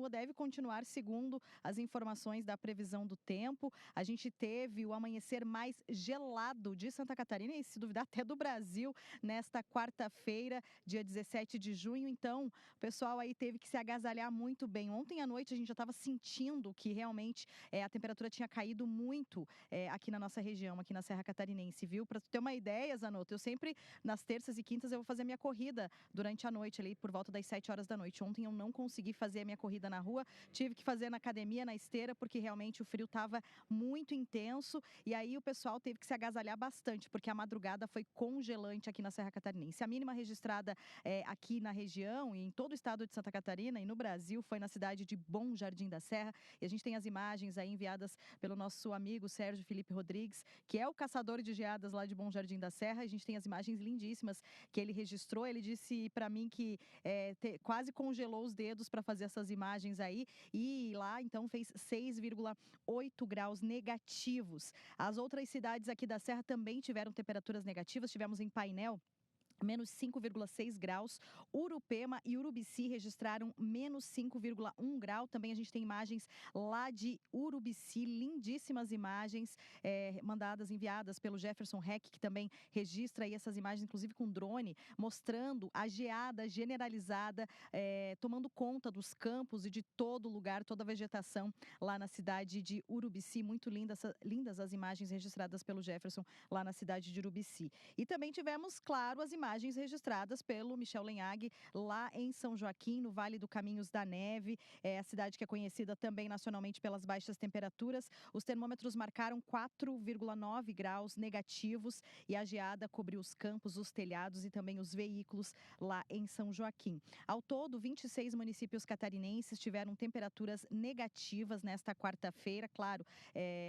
deve continuar segundo as informações da previsão do tempo. A gente teve o amanhecer mais gelado de Santa Catarina e, se duvidar, até do Brasil, nesta quarta-feira, dia 17 de junho. Então, o pessoal aí teve que se agasalhar muito bem. Ontem à noite a gente já estava sentindo que realmente a temperatura tinha caído muito aqui na nossa região, aqui na Serra Catarinense, viu? Para ter uma ideia, Zanotto, eu sempre, nas terças e quintas, eu vou fazer a minha corrida durante a noite, ali por volta das 7 horas da noite. Ontem eu não consegui fazer a minha corrida na rua, tive que fazer na academia, na esteira, porque realmente o frio estava muito intenso, e aí o pessoal teve que se agasalhar bastante, porque a madrugada foi congelante aqui na Serra Catarinense. A mínima registrada aqui na região e em todo o estado de Santa Catarina e no Brasil foi na cidade de Bom Jardim da Serra, e a gente tem as imagens aí enviadas pelo nosso amigo Sérgio Felipe Rodrigues, que é o caçador de geadas lá de Bom Jardim da Serra. A gente tem as imagens lindíssimas que ele registrou. Ele disse para mim que quase congelou os dedos para fazer essas imagens aí, e lá então fez 6,8 graus negativos. As outras cidades aqui da Serra também tiveram temperaturas negativas. Tivemos em Painel menos 5,6 graus. Urupema e Urubici registraram menos 5,1 grau. Também a gente tem imagens lá de Urubici, lindíssimas imagens enviadas pelo Jefferson Heck, que também registra aí essas imagens, inclusive com drone, mostrando a geada generalizada, tomando conta dos campos e de todo lugar, toda a vegetação lá na cidade de Urubici. Muito lindas as imagens registradas pelo Jefferson lá na cidade de Urubici. E também tivemos, claro, as imagens registradas pelo Michel Lenhag lá em São Joaquim, no Vale do Caminhos da Neve, a cidade que é conhecida também nacionalmente pelas baixas temperaturas. Os termômetros marcaram 4,9 graus negativos e a geada cobriu os campos, os telhados e também os veículos lá em São Joaquim. Ao todo, 26 municípios catarinenses tiveram temperaturas negativas nesta quarta-feira. Claro,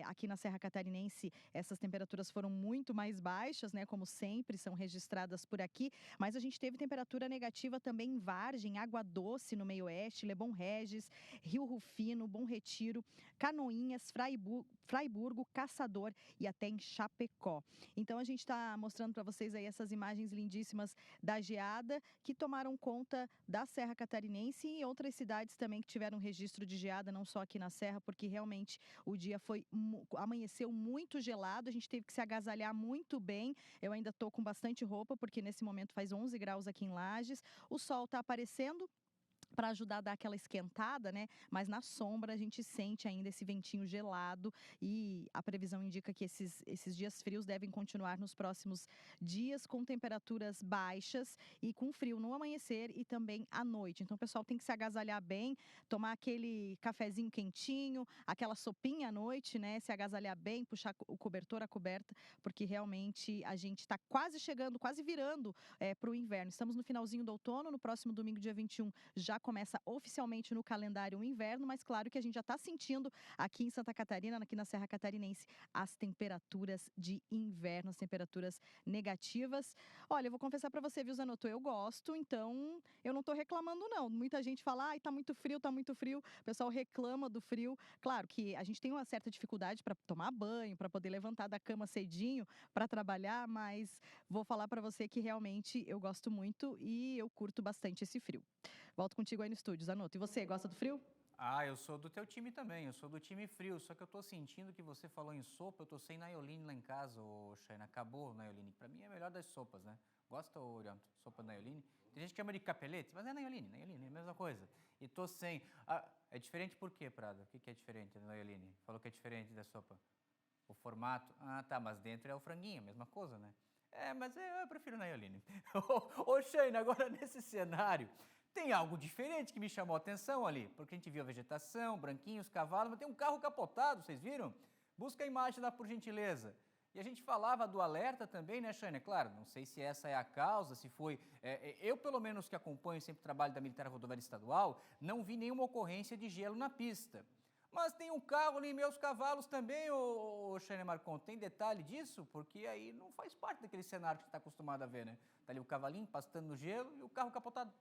aqui na Serra Catarinense essas temperaturas foram muito mais baixas, né? Como sempre são registradas por aqui, mas a gente teve temperatura negativa também em Vargem, Água Doce no Meio-Oeste, Lebon Regis, Rio Rufino, Bom Retiro, Canoinhas, Fraiburgo, Caçador e até em Chapecó. Então a gente está mostrando para vocês aí essas imagens lindíssimas da geada que tomaram conta da Serra Catarinense e outras cidades também que tiveram registro de geada, não só aqui na Serra, porque realmente o dia amanheceu muito gelado, a gente teve que se agasalhar muito bem. Eu ainda estou com bastante roupa, porque nesse momento faz 11 graus aqui em Lages. O sol está aparecendo para ajudar a dar aquela esquentada, né? Mas na sombra a gente sente ainda esse ventinho gelado e a previsão indica que esses dias frios devem continuar nos próximos dias, com temperaturas baixas e com frio no amanhecer e também à noite. Então o pessoal tem que se agasalhar bem, tomar aquele cafezinho quentinho, aquela sopinha à noite, né? Se agasalhar bem, puxar o cobertor, a coberta, porque realmente a gente está quase chegando, quase virando para o inverno. Estamos no finalzinho do outono, no próximo domingo, dia 21, já começa oficialmente no calendário o inverno, mas claro que a gente já está sentindo aqui em Santa Catarina, aqui na Serra Catarinense, as temperaturas de inverno, as temperaturas negativas. Olha, eu vou confessar para você, viu, Zanotto, eu gosto, então eu não estou reclamando não. Muita gente fala, ai, tá muito frio, o pessoal reclama do frio. Claro que a gente tem uma certa dificuldade para tomar banho, para poder levantar da cama cedinho, para trabalhar, mas vou falar para você que realmente eu gosto muito e eu curto bastante esse frio. Volto contigo aí no estúdio, Zanotto. E você, gosta do frio? Ah, eu sou do teu time também, eu sou do time frio, só que eu tô sentindo que você falou em sopa, eu tô sem Naioline lá em casa, ô Chayna, acabou o Naioline. Pra mim é a melhor das sopas, né? Gosta, ô Orianto, sopa Naioline? Tem gente que chama de capelete, mas é Naioline, é a mesma coisa. E tô sem. Ah, é diferente por quê, Prada? O que é diferente da Naioline? Falou que é diferente da sopa. O formato? Ah, tá, mas dentro é o franguinho, a mesma coisa, né? Mas eu prefiro Naioline. Ô Chayna, agora nesse cenário, tem algo diferente que me chamou a atenção ali, porque a gente viu a vegetação, branquinhos, cavalos, mas tem um carro capotado, vocês viram? Busca a imagem lá, por gentileza. E a gente falava do alerta também, né, Chayna? Claro, não sei se essa é a causa, se foi... eu, pelo menos, que acompanho sempre o trabalho da Militar Rodoviária Estadual, não vi nenhuma ocorrência de gelo na pista. Mas tem um carro ali, meus cavalos também, ô Chayna Marcon, tem detalhe disso? Porque aí não faz parte daquele cenário que você está acostumado a ver, né? Tá ali o cavalinho pastando no gelo e o carro capotado.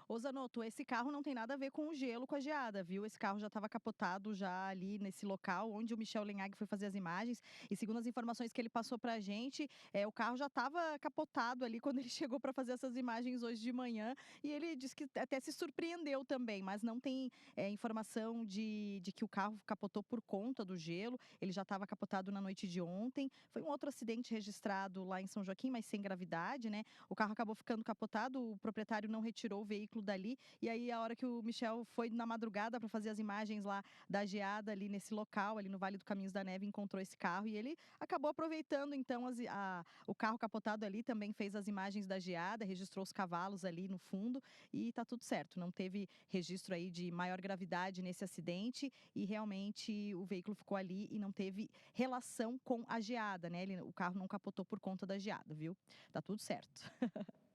Ô Zanotto, esse carro não tem nada a ver com o gelo, com a geada, viu? Esse carro já estava capotado já ali nesse local onde o Michel Lenhag foi fazer as imagens. E segundo as informações que ele passou pra gente, o carro já estava capotado ali quando ele chegou para fazer essas imagens hoje de manhã. E ele disse que até se surpreendeu também, mas não tem informação de que o carro capotou por conta do gelo. Ele já estava capotado na noite de ontem. Foi um outro acidente registrado lá em São Joaquim, mas sem gravidade, né? O carro acabou ficando capotado, o proprietário não retirou o veículo dali. E aí, a hora que o Michel foi na madrugada para fazer as imagens lá da geada ali nesse local, ali no Vale do Caminhos da Neve, encontrou esse carro e ele acabou aproveitando então o carro capotado ali, também fez as imagens da geada, registrou os cavalos ali no fundo e tá tudo certo. Não teve registro aí de maior gravidade nesse acidente e realmente o veículo ficou ali e não teve relação com a geada, né? O carro não capotou por conta da geada, viu? Tá tudo certo.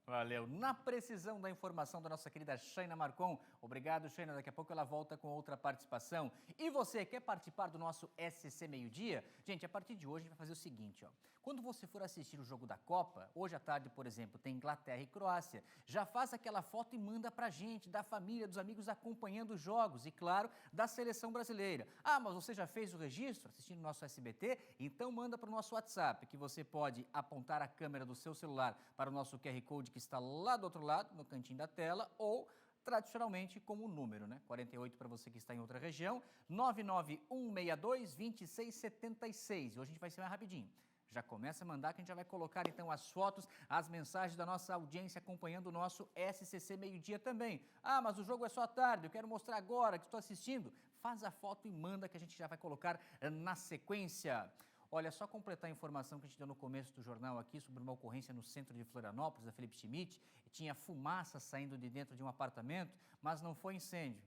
Valeu. Na precisão da informação da nossa querida Shaina Marcon. Obrigado, Shaina. Daqui a pouco ela volta com outra participação. E você, quer participar do nosso SCC Meio Dia? Gente, a partir de hoje a gente vai fazer o seguinte, ó. Quando você for assistir o jogo da Copa, hoje à tarde, por exemplo, tem Inglaterra e Croácia, já faz aquela foto e manda pra gente, da família, dos amigos acompanhando os jogos e, claro, da seleção brasileira. Ah, mas você já fez o registro assistindo o nosso SBT? Então manda para o nosso WhatsApp, que você pode apontar a câmera do seu celular para o nosso QR Code que está lá do outro lado, no cantinho da tela, ou tradicionalmente como número, né? 48 para você que está em outra região, 99162-2676. Hoje a gente vai ser mais rapidinho. Já começa a mandar que a gente já vai colocar então as fotos, as mensagens da nossa audiência acompanhando o nosso SCC Meio Dia também. Ah, mas o jogo é só à tarde, eu quero mostrar agora que estou assistindo. Faz a foto e manda que a gente já vai colocar na sequência. Olha, só completar a informação que a gente deu no começo do jornal aqui sobre uma ocorrência no centro de Florianópolis, da Felipe Schmidt. Tinha fumaça saindo de dentro de um apartamento, mas não foi incêndio.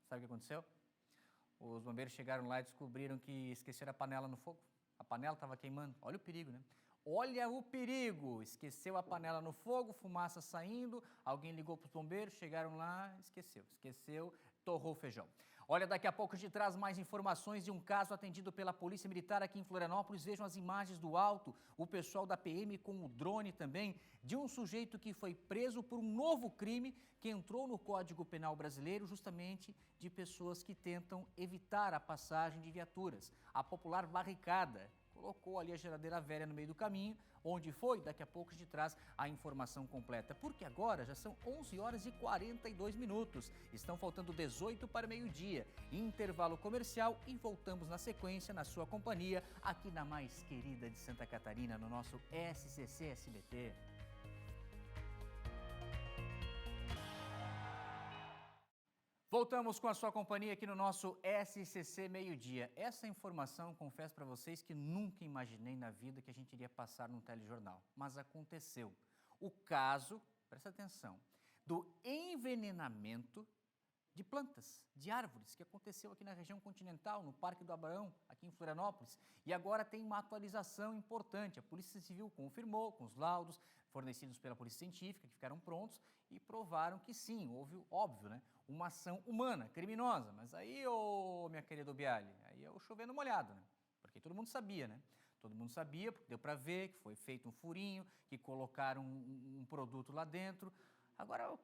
Sabe o que aconteceu? Os bombeiros chegaram lá e descobriram que esqueceram a panela no fogo. A panela estava queimando. Olha o perigo, né? Olha o perigo! Esqueceu a panela no fogo, fumaça saindo, alguém ligou para os bombeiros, chegaram lá, esqueceu, torrou o feijão. Olha, daqui a pouco a gente traz mais informações de um caso atendido pela Polícia Militar aqui em Florianópolis. Vejam as imagens do alto, o pessoal da PM com o drone também, de um sujeito que foi preso por um novo crime que entrou no Código Penal brasileiro, justamente de pessoas que tentam evitar a passagem de viaturas. A popular barricada. Colocou ali a geladeira velha no meio do caminho. Onde foi? Daqui a pouco a gente traz a informação completa. Porque agora já são 11 horas e 42 minutos. Estão faltando 18 para meio-dia. Intervalo comercial e voltamos na sequência, na sua companhia, aqui na mais querida de Santa Catarina, no nosso SCC SBT. Voltamos com a sua companhia aqui no nosso SCC Meio Dia. Essa informação, confesso para vocês que nunca imaginei na vida que a gente iria passar num telejornal, mas aconteceu. O caso, presta atenção, do envenenamento de plantas, de árvores, que aconteceu aqui na região continental, no Parque do Abraão, aqui em Florianópolis. E agora tem uma atualização importante. A Polícia Civil confirmou com os laudos fornecidos pela Polícia Científica, que ficaram prontos, e provaram que sim, houve, óbvio, né, uma ação humana, criminosa. Mas aí, minha querida Bialy, aí é o chovendo molhado, né? Porque todo mundo sabia, né? Todo mundo sabia, porque deu para ver que foi feito um furinho, que colocaram um produto lá dentro. Agora,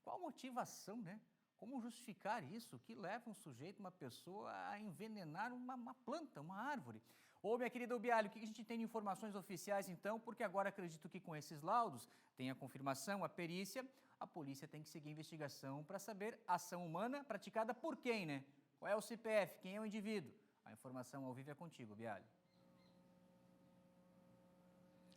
qual a motivação, né? Como justificar isso? Que leva um sujeito, uma pessoa, a envenenar uma planta, uma árvore? Minha querida Bialy, o que a gente tem de informações oficiais, então? Porque agora acredito que com esses laudos, tem a confirmação, a perícia, a polícia tem que seguir a investigação para saber a ação humana praticada por quem, né? Qual é o CPF? Quem é o indivíduo? A informação ao vivo é contigo, Bialy.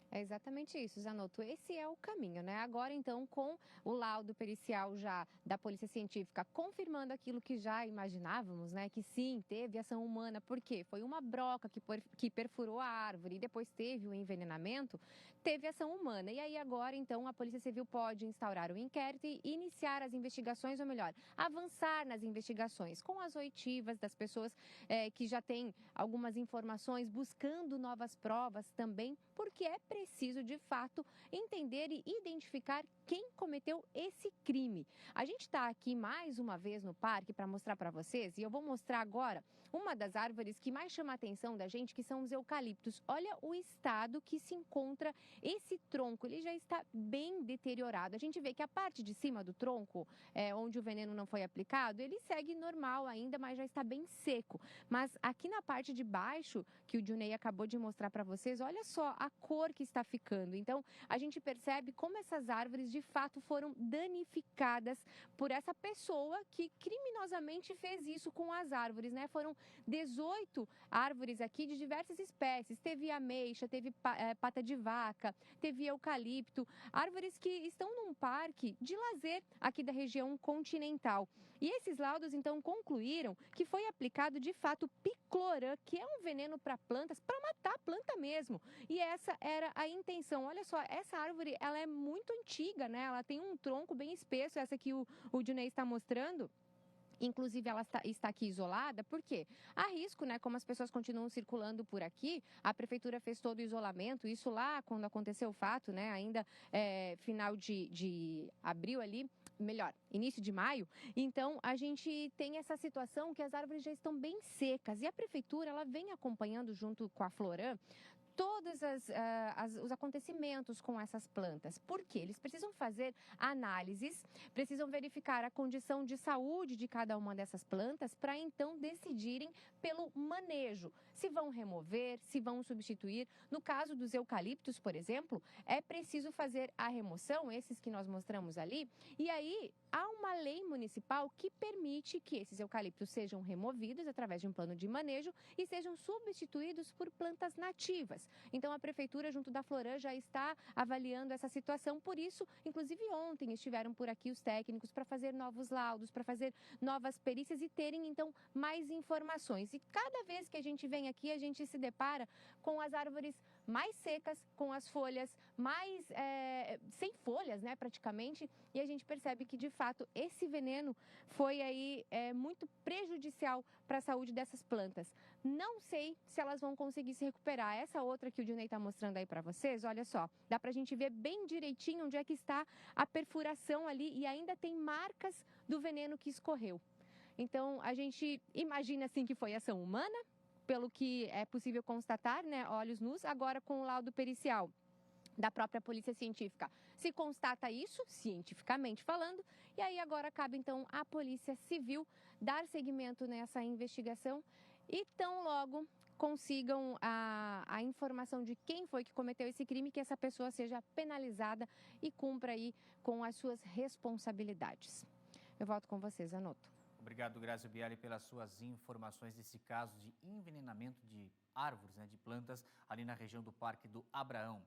É exatamente isso, Zanotto. Esse é o caminho, né? Agora, então, com o laudo pericial já da Polícia Científica confirmando aquilo que já imaginávamos, né? Que sim, teve ação humana. Por quê? Foi uma broca que perfurou a árvore e depois teve o envenenamento, teve ação humana. E aí agora, então, a Polícia Civil pode instaurar o inquérito e iniciar as investigações, ou melhor, avançar nas investigações com as oitivas das pessoas que já têm algumas informações, buscando novas provas também, porque é preciso, de fato, entender e identificar quem cometeu esse crime. A gente está aqui mais uma vez no parque para mostrar para vocês, e eu vou mostrar agora uma das árvores que mais chama a atenção da gente, que são os eucaliptos. Olha o estado que se encontra esse tronco, ele já está bem deteriorado. A gente vê que a parte de cima do tronco, onde o veneno não foi aplicado, ele segue normal ainda, mas já está bem seco. Mas aqui na parte de baixo, que o Junei acabou de mostrar para vocês, olha só a cor que está ficando. Então, a gente percebe como essas árvores de fato foram danificadas por essa pessoa que criminosamente fez isso com as árvores, né? Foram 18 árvores aqui de diversas espécies. Teve ameixa, teve pata de vaca, teve eucalipto, árvores que estão num parque de lazer aqui da região continental. E esses laudos, então, concluíram que foi aplicado, de fato, picloram, que é um veneno para plantas, para matar a planta mesmo. E essa era a intenção. Olha só, essa árvore, ela é muito antiga, né? Ela tem um tronco bem espesso, essa que o Junei está mostrando. Inclusive, ela está aqui isolada, por quê? Há risco, né? Como as pessoas continuam circulando por aqui, a prefeitura fez todo o isolamento, isso lá quando aconteceu o fato, né? Ainda final de abril ali, melhor, início de maio. Então, a gente tem essa situação que as árvores já estão bem secas e a prefeitura, ela vem acompanhando junto com a Floran todos os acontecimentos com essas plantas. Por quê? Eles precisam fazer análises, precisam verificar a condição de saúde de cada uma dessas plantas para então decidirem pelo manejo. Se vão remover, se vão substituir. No caso dos eucaliptos, por exemplo, é preciso fazer a remoção, esses que nós mostramos ali, e aí há uma lei municipal que permite que esses eucaliptos sejam removidos através de um plano de manejo e sejam substituídos por plantas nativas. Então, a prefeitura, junto da Floran, já está avaliando essa situação. Por isso, inclusive ontem, estiveram por aqui os técnicos para fazer novos laudos, para fazer novas perícias e terem, então, mais informações. E cada vez que a gente vem aqui, a gente se depara com as árvores mais secas, com as folhas mais sem folhas, né, praticamente. E a gente percebe que, de fato, esse veneno foi aí muito prejudicial para a saúde dessas plantas. Não sei se elas vão conseguir se recuperar. Essa outra que o Junei está mostrando aí para vocês, olha só, dá para a gente ver bem direitinho onde é que está a perfuração ali e ainda tem marcas do veneno que escorreu. Então, a gente imagina assim que foi ação humana, pelo que é possível constatar, né, olhos nus, agora com o laudo pericial da própria polícia científica. Se constata isso, cientificamente falando, e aí agora cabe então à Polícia Civil dar seguimento nessa investigação e tão logo consigam a informação de quem foi que cometeu esse crime, que essa pessoa seja penalizada e cumpra aí com as suas responsabilidades. Eu volto com vocês, Anoto. Obrigado, Grazi Bialy, pelas suas informações desse caso de envenenamento de árvores, né, de plantas, ali na região do Parque do Abraão.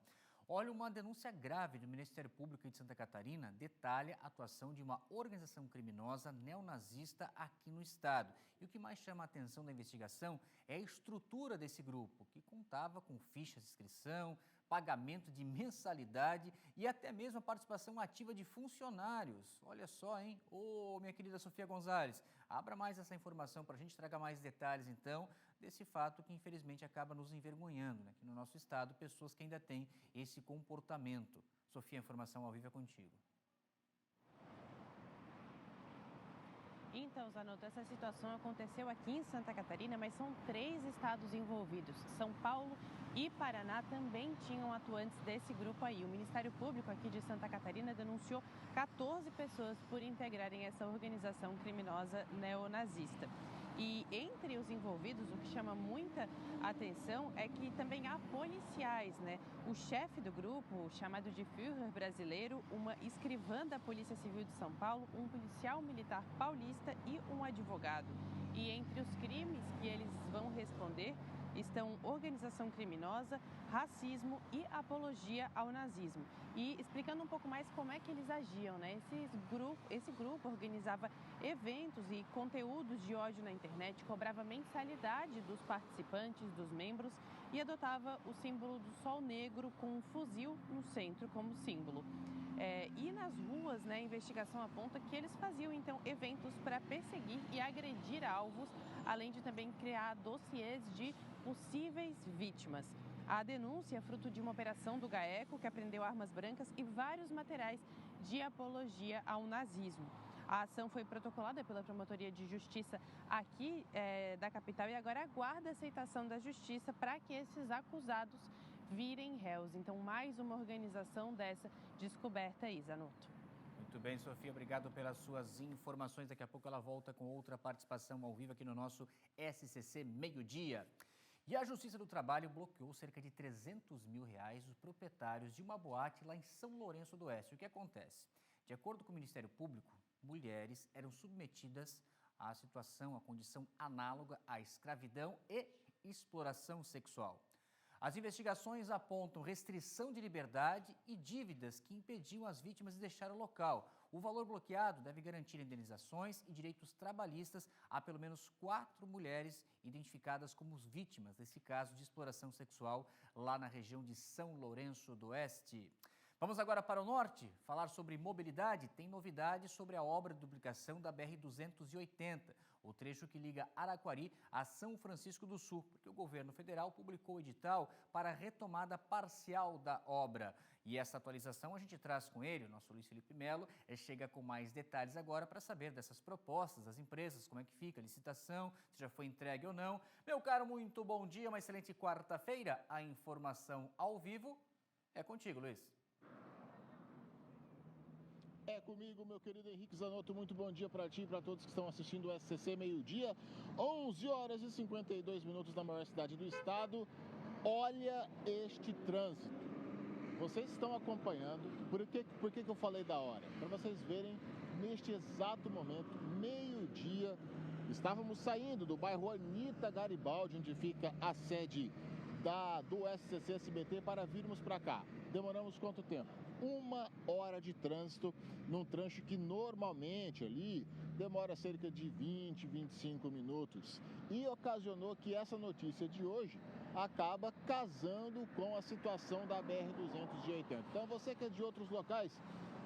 Olha, uma denúncia grave do Ministério Público de Santa Catarina detalha a atuação de uma organização criminosa neonazista aqui no estado. E o que mais chama a atenção da investigação é a estrutura desse grupo, que contava com fichas de inscrição, pagamento de mensalidade e até mesmo a participação ativa de funcionários. Olha só, hein? Ô, minha querida Sofia Gonzalez, abra mais essa informação para a gente, traga mais detalhes, então, desse fato que, infelizmente, acaba nos envergonhando, né? Aqui no nosso estado, pessoas que ainda têm esse comportamento. Sofia, a informação ao vivo é contigo. Então, Zanotto, essa situação aconteceu aqui em Santa Catarina, mas são 3 estados envolvidos. São Paulo e Paraná também tinham atuantes desse grupo aí. O Ministério Público aqui de Santa Catarina denunciou 14 pessoas por integrarem essa organização criminosa neonazista. E entre os envolvidos, o que chama muita atenção é que também há policiais, né? O chefe do grupo, chamado de Führer brasileiro, uma escrivã da Polícia Civil de São Paulo, um policial militar paulista e um advogado. E entre os crimes que eles vão responder estão organização criminosa, racismo e apologia ao nazismo. E explicando um pouco mais como é que eles agiam, né? Esse grupo organizava eventos e conteúdos de ódio na internet, cobrava mensalidade dos participantes, dos membros, e adotava o símbolo do sol negro com um fuzil no centro como símbolo. E nas ruas, né, a investigação aponta que eles faziam, então, eventos para perseguir e agredir alvos, além de também criar dossiês de possíveis vítimas. A denúncia é fruto de uma operação do GAECO que apreendeu armas brancas e vários materiais de apologia ao nazismo. A ação foi protocolada pela Promotoria de Justiça aqui da capital e agora aguarda a aceitação da Justiça para que esses acusados virem réus. Então, mais uma organização dessa descoberta aí, Zanotto. Muito bem, Sofia, obrigado pelas suas informações. Daqui a pouco ela volta com outra participação ao vivo aqui no nosso SCC Meio-Dia. E a Justiça do Trabalho bloqueou cerca de R$300 mil os proprietários de uma boate lá em São Lourenço do Oeste. O que acontece? De acordo com o Ministério Público, mulheres eram submetidas à situação, à condição análoga à escravidão e exploração sexual. As investigações apontam restrição de liberdade e dívidas que impediam as vítimas de deixar o local. O valor bloqueado deve garantir indenizações e direitos trabalhistas a pelo menos 4 mulheres identificadas como vítimas desse caso de exploração sexual lá na região de São Lourenço do Oeste. Vamos agora para o norte, falar sobre mobilidade. Tem novidades sobre a obra de duplicação da BR-280, o trecho que liga Araquari a São Francisco do Sul, porque o governo federal publicou o edital para a retomada parcial da obra. E essa atualização a gente traz com ele, o nosso Luiz Felipe Melo, chega com mais detalhes agora para saber dessas propostas das empresas, como é que fica a licitação, se já foi entregue ou não. Meu caro, muito bom dia, uma excelente quarta-feira. A informação ao vivo é contigo, Luiz. É comigo, meu querido Henrique Zanotto, muito bom dia para ti e para todos que estão assistindo o SCC Meio-Dia. 11 horas e 52 minutos na maior cidade do estado. Olha este trânsito. Vocês estão acompanhando, por que eu falei da hora? Para vocês verem, neste exato momento, meio-dia, estávamos saindo do bairro Anita Garibaldi, onde fica a sede do SCC SBT, para virmos para cá. Demoramos quanto tempo? 1 hora de trânsito num trecho que normalmente ali demora cerca de 20, 25 minutos. E ocasionou que essa notícia de hoje acaba casando com a situação da BR-280. Então você que é de outros locais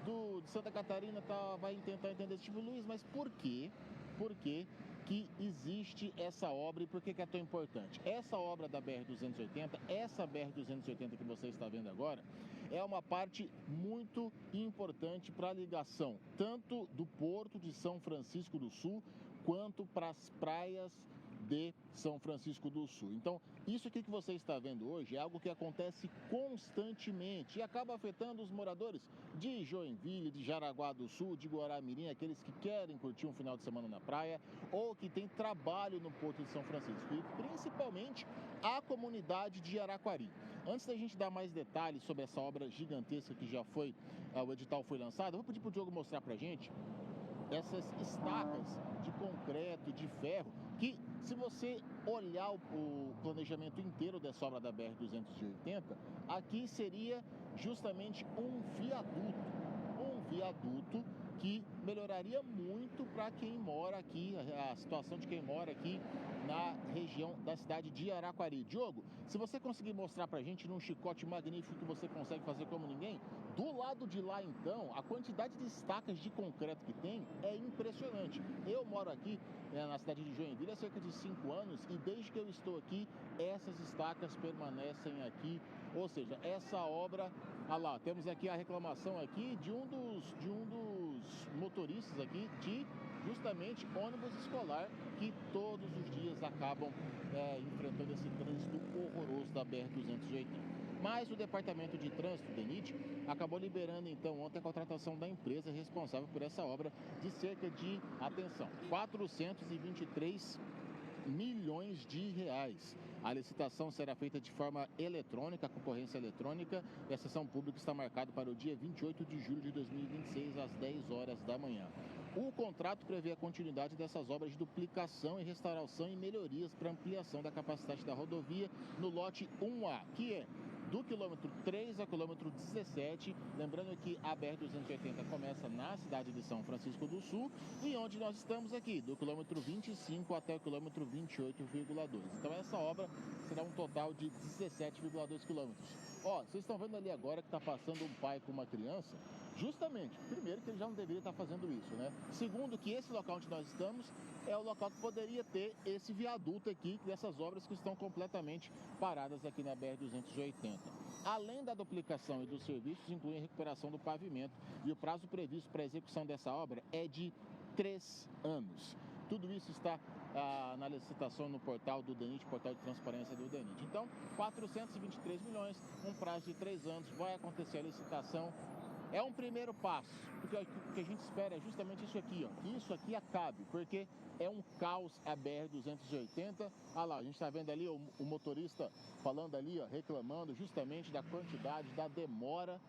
de Santa Catarina vai tentar entender esse tipo, Luiz, mas por quê? Por quê que existe essa obra e por que é tão importante? Essa obra da BR-280, essa BR-280 que você está vendo agora, é uma parte muito importante para a ligação tanto do Porto de São Francisco do Sul quanto para as praias de São Francisco do Sul. Então, isso aqui que você está vendo hoje é algo que acontece constantemente e acaba afetando os moradores de Joinville, de Jaraguá do Sul, de Guaramirim, aqueles que querem curtir um final de semana na praia ou que têm trabalho no Porto de São Francisco, e principalmente a comunidade de Araquari. Antes da gente dar mais detalhes sobre essa obra gigantesca que já foi, o edital foi lançado, eu vou pedir para o Diogo mostrar para a gente essas estacas de concreto, de ferro, que se você olhar o planejamento inteiro dessa obra da BR-280, aqui seria justamente um viaduto que melhoraria muito para quem mora aqui, a situação de quem mora aqui na região da cidade de Araquari. Diogo, se você conseguir mostrar para a gente num chicote magnífico que você consegue fazer como ninguém, do lado de lá então, a quantidade de estacas de concreto que tem é impressionante. Eu moro aqui na cidade de Joinville há cerca de 5 anos e desde que eu estou aqui, essas estacas permanecem aqui. Ou seja, essa obra, lá, temos aqui a reclamação aqui de um dos motoristas aqui de justamente ônibus escolar que todos os dias acabam enfrentando esse trânsito horroroso da BR-280. Mas o Departamento de Trânsito, DENIT, acabou liberando então ontem a contratação da empresa responsável por essa obra de cerca de, atenção, 423 milhões de reais. A licitação será feita de forma eletrônica, a concorrência eletrônica, e a sessão pública está marcada para o dia 28 de julho de 2026, às 10 horas da manhã. O contrato prevê a continuidade dessas obras de duplicação e restauração e melhorias para ampliação da capacidade da rodovia no lote 1A, que é do quilômetro 3 ao quilômetro 17, lembrando que a BR-280 começa na cidade de São Francisco do Sul e onde nós estamos aqui, do quilômetro 25 até o quilômetro 28,2. Então essa obra será um total de 17,2 quilômetros. Ó, vocês estão vendo ali agora que está passando um pai com uma criança Justamente, primeiro que ele já não deveria estar fazendo isso, né? Segundo que esse local onde nós estamos é o local que poderia ter esse viaduto aqui, dessas obras que estão completamente paradas aqui na BR-280. Além da duplicação e dos serviços, inclui a recuperação do pavimento e o prazo previsto para a execução dessa obra é de 3 anos. Tudo isso está na licitação no portal do DENIT, portal de transparência do DENIT. Então, 423 milhões, um prazo de 3 anos, vai acontecer a licitação. É um primeiro passo, porque o que a gente espera é justamente isso aqui, ó, que isso aqui acabe, porque é um caos a BR-280. Ah lá, a gente está vendo ali o motorista falando ali, ó, reclamando justamente da quantidade, da demora.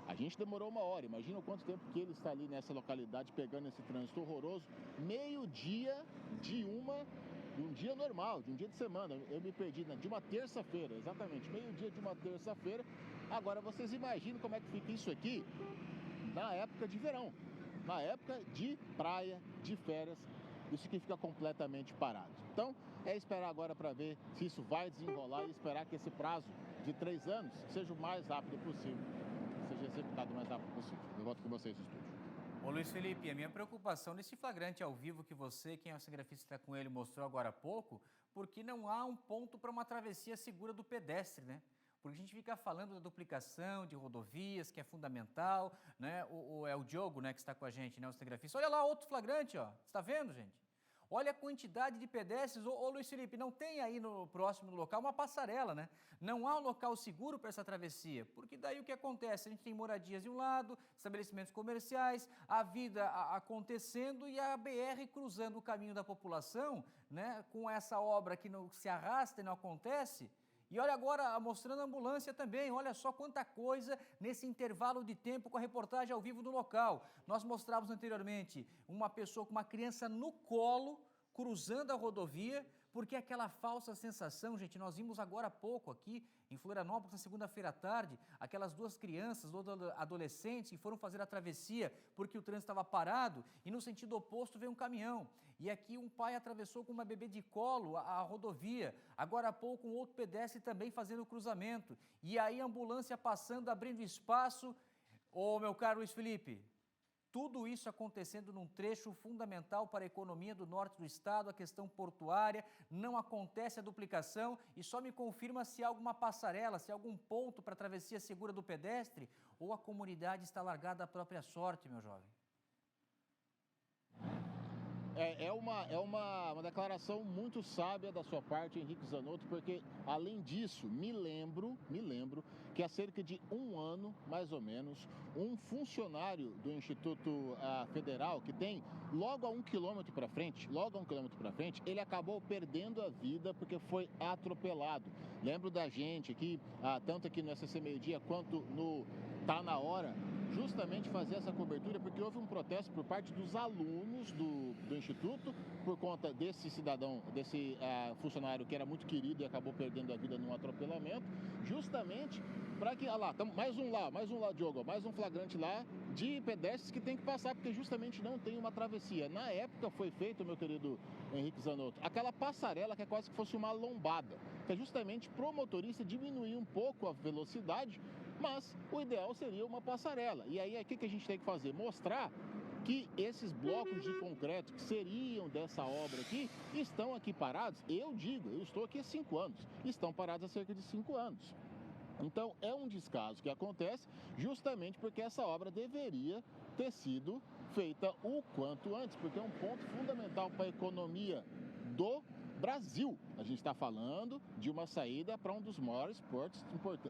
A gente demorou 1 hora, imagina o quanto tempo que ele está ali nessa localidade pegando esse trânsito horroroso. Meio-dia de um dia normal, de um dia de semana. Eu me perdi, de uma terça-feira, exatamente, meio-dia de uma terça-feira. Agora vocês imaginam como é que fica isso aqui na época de verão, na época de praia, de férias. Isso aqui fica completamente parado. Então, é esperar agora para ver se isso vai desenrolar e esperar que esse prazo de 3 anos seja o mais rápido possível, seja executado o mais rápido possível. Eu volto com vocês no estúdio. Ô Luiz Felipe, a minha preocupação nesse flagrante ao vivo que você, quem é o cinegrafista está com ele, mostrou agora há pouco, porque não há um ponto para uma travessia segura do pedestre, né? Porque a gente fica falando da duplicação de rodovias, que é fundamental, né? É o Diogo, né, que está com a gente, né, o cinegrafista. Olha lá, outro flagrante, ó. Você está vendo, gente? Olha a quantidade de pedestres. Ô Luiz Felipe, não tem aí no próximo local uma passarela, né? Não há um local seguro para essa travessia, porque daí o que acontece? A gente tem moradias de um lado, estabelecimentos comerciais, a vida acontecendo e a BR cruzando o caminho da população, né? Com essa obra que não se arrasta e não acontece. E olha agora, mostrando a ambulância também, olha só quanta coisa nesse intervalo de tempo com a reportagem ao vivo do local. Nós mostrávamos anteriormente uma pessoa com uma criança no colo, cruzando a rodovia, porque aquela falsa sensação, gente, nós vimos agora há pouco aqui em Florianópolis, na segunda-feira à tarde, aquelas 2 crianças, 2 adolescentes que foram fazer a travessia porque o trânsito estava parado e no sentido oposto veio um caminhão. E aqui um pai atravessou com uma bebê de colo a rodovia, agora há pouco um outro pedestre também fazendo o cruzamento. E aí a ambulância passando, abrindo espaço. Ô, meu caro Luiz Felipe, tudo isso acontecendo num trecho fundamental para a economia do norte do estado, a questão portuária, não acontece a duplicação e só me confirma se há alguma passarela, se há algum ponto para travessia segura do pedestre ou a comunidade está largada à própria sorte, meu jovem. É uma declaração muito sábia da sua parte, Henrique Zanotto, porque, além disso, me lembro que há cerca de 1 ano, mais ou menos, um funcionário do Instituto Federal, que tem logo a 1 quilômetro para frente, ele acabou perdendo a vida porque foi atropelado. Lembro da gente aqui, tanto aqui no SCC Meio Dia quanto no Tá Na Hora, justamente fazer essa cobertura, porque houve um protesto por parte dos alunos do Instituto, por conta desse cidadão, desse funcionário que era muito querido e acabou perdendo a vida num atropelamento, justamente para que, mais um lá, Diogo, mais um flagrante lá de pedestres que tem que passar, porque justamente não tem uma travessia. Na época foi feito, meu querido Henrique Zanotto, aquela passarela que é quase que fosse uma lombada, que é justamente pro motorista diminuir um pouco a velocidade, mas o ideal seria uma passarela. E aí, o que a gente tem que fazer? Mostrar que esses blocos de concreto que seriam dessa obra aqui, estão aqui parados. Eu estou aqui há 5 anos, estão parados há cerca de 5 anos. Então, é um descaso que acontece justamente porque essa obra deveria ter sido feita o quanto antes, porque é um ponto fundamental para a economia do Brasil. A gente está falando de uma saída para um dos maiores portos,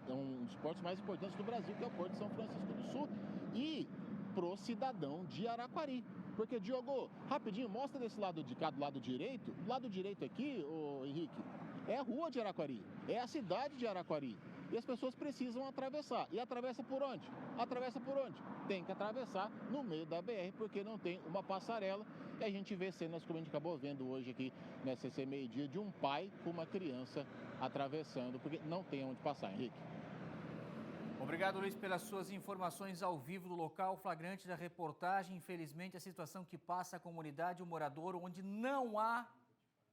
um dos portos mais importantes do Brasil, que é o Porto de São Francisco do Sul, e pro cidadão de Araquari. Porque, Diogo, rapidinho, mostra desse lado de cá, do lado direito. Do lado direito aqui, ô Henrique, é a rua de Araquari, é a cidade de Araquari. E as pessoas precisam atravessar. E atravessa por onde? Tem que atravessar no meio da BR, porque não tem uma passarela. E a gente vê cenas, como a gente acabou vendo hoje aqui na SCC Meio Dia, de um pai com uma criança atravessando, porque não tem onde passar, Henrique. Obrigado, Luiz, pelas suas informações ao vivo do local flagrante da reportagem. Infelizmente, a situação que passa a comunidade, o morador, onde não há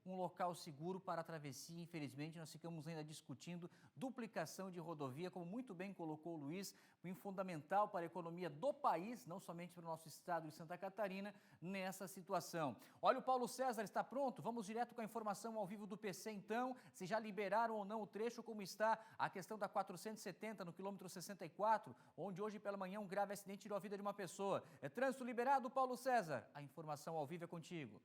um local seguro para a travessia. Infelizmente, nós ficamos ainda discutindo duplicação de rodovia, como muito bem colocou o Luiz, fundamental para a economia do país, não somente para o nosso estado de Santa Catarina, nessa situação. Olha, o Paulo César está pronto? Vamos direto com a informação ao vivo do PC, então. Se já liberaram ou não o trecho, como está a questão da 470 no quilômetro 64, onde hoje pela manhã um grave acidente tirou a vida de uma pessoa. É trânsito liberado, Paulo César? A informação ao vivo é contigo.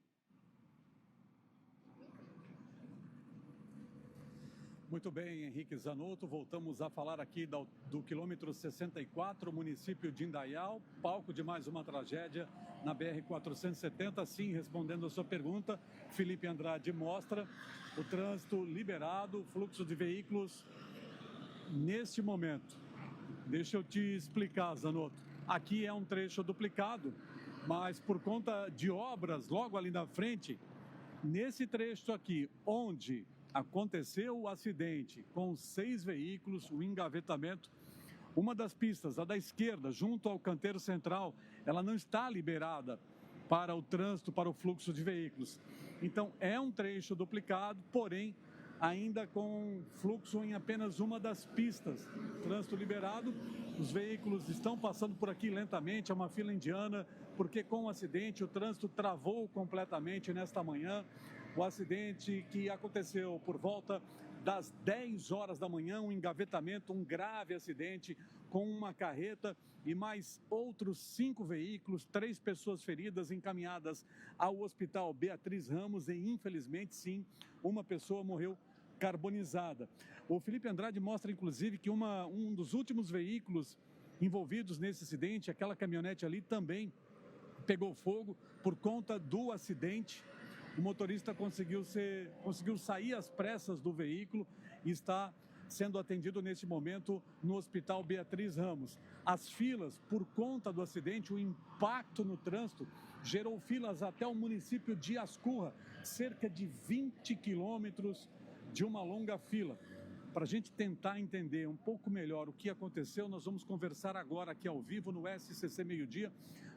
Muito bem, Henrique Zanotto, voltamos a falar aqui do quilômetro 64, município de Indaial, palco de mais uma tragédia na BR-470. Sim, respondendo a sua pergunta, Felipe Andrade mostra o trânsito liberado, fluxo de veículos neste momento. Deixa eu te explicar, Zanotto. Aqui é um trecho duplicado, mas por conta de obras logo ali na frente, nesse trecho aqui, onde aconteceu o acidente com 6 veículos, o engavetamento, uma das pistas, a da esquerda, junto ao canteiro central, ela não está liberada para o trânsito, para o fluxo de veículos. Então, é um trecho duplicado, porém, ainda com fluxo em apenas uma das pistas. Trânsito liberado, os veículos estão passando por aqui lentamente, é uma fila indiana, porque com o acidente o trânsito travou completamente nesta manhã. O acidente que aconteceu por volta das 10 horas da manhã, um engavetamento, um grave acidente com uma carreta e mais outros 5 veículos, 3 pessoas feridas encaminhadas ao Hospital Beatriz Ramos e, infelizmente, sim, uma pessoa morreu carbonizada. O Felipe Andrade mostra, inclusive, que um dos últimos veículos envolvidos nesse acidente, aquela caminhonete ali, também pegou fogo por conta do acidente. O motorista conseguiu sair às pressas do veículo e está sendo atendido neste momento no Hospital Beatriz Ramos. As filas, por conta do acidente, o impacto no trânsito gerou filas até o município de Ascurra, cerca de 20 quilômetros de uma longa fila. Para a gente tentar entender um pouco melhor o que aconteceu, nós vamos conversar agora aqui ao vivo no SCC Meio Dia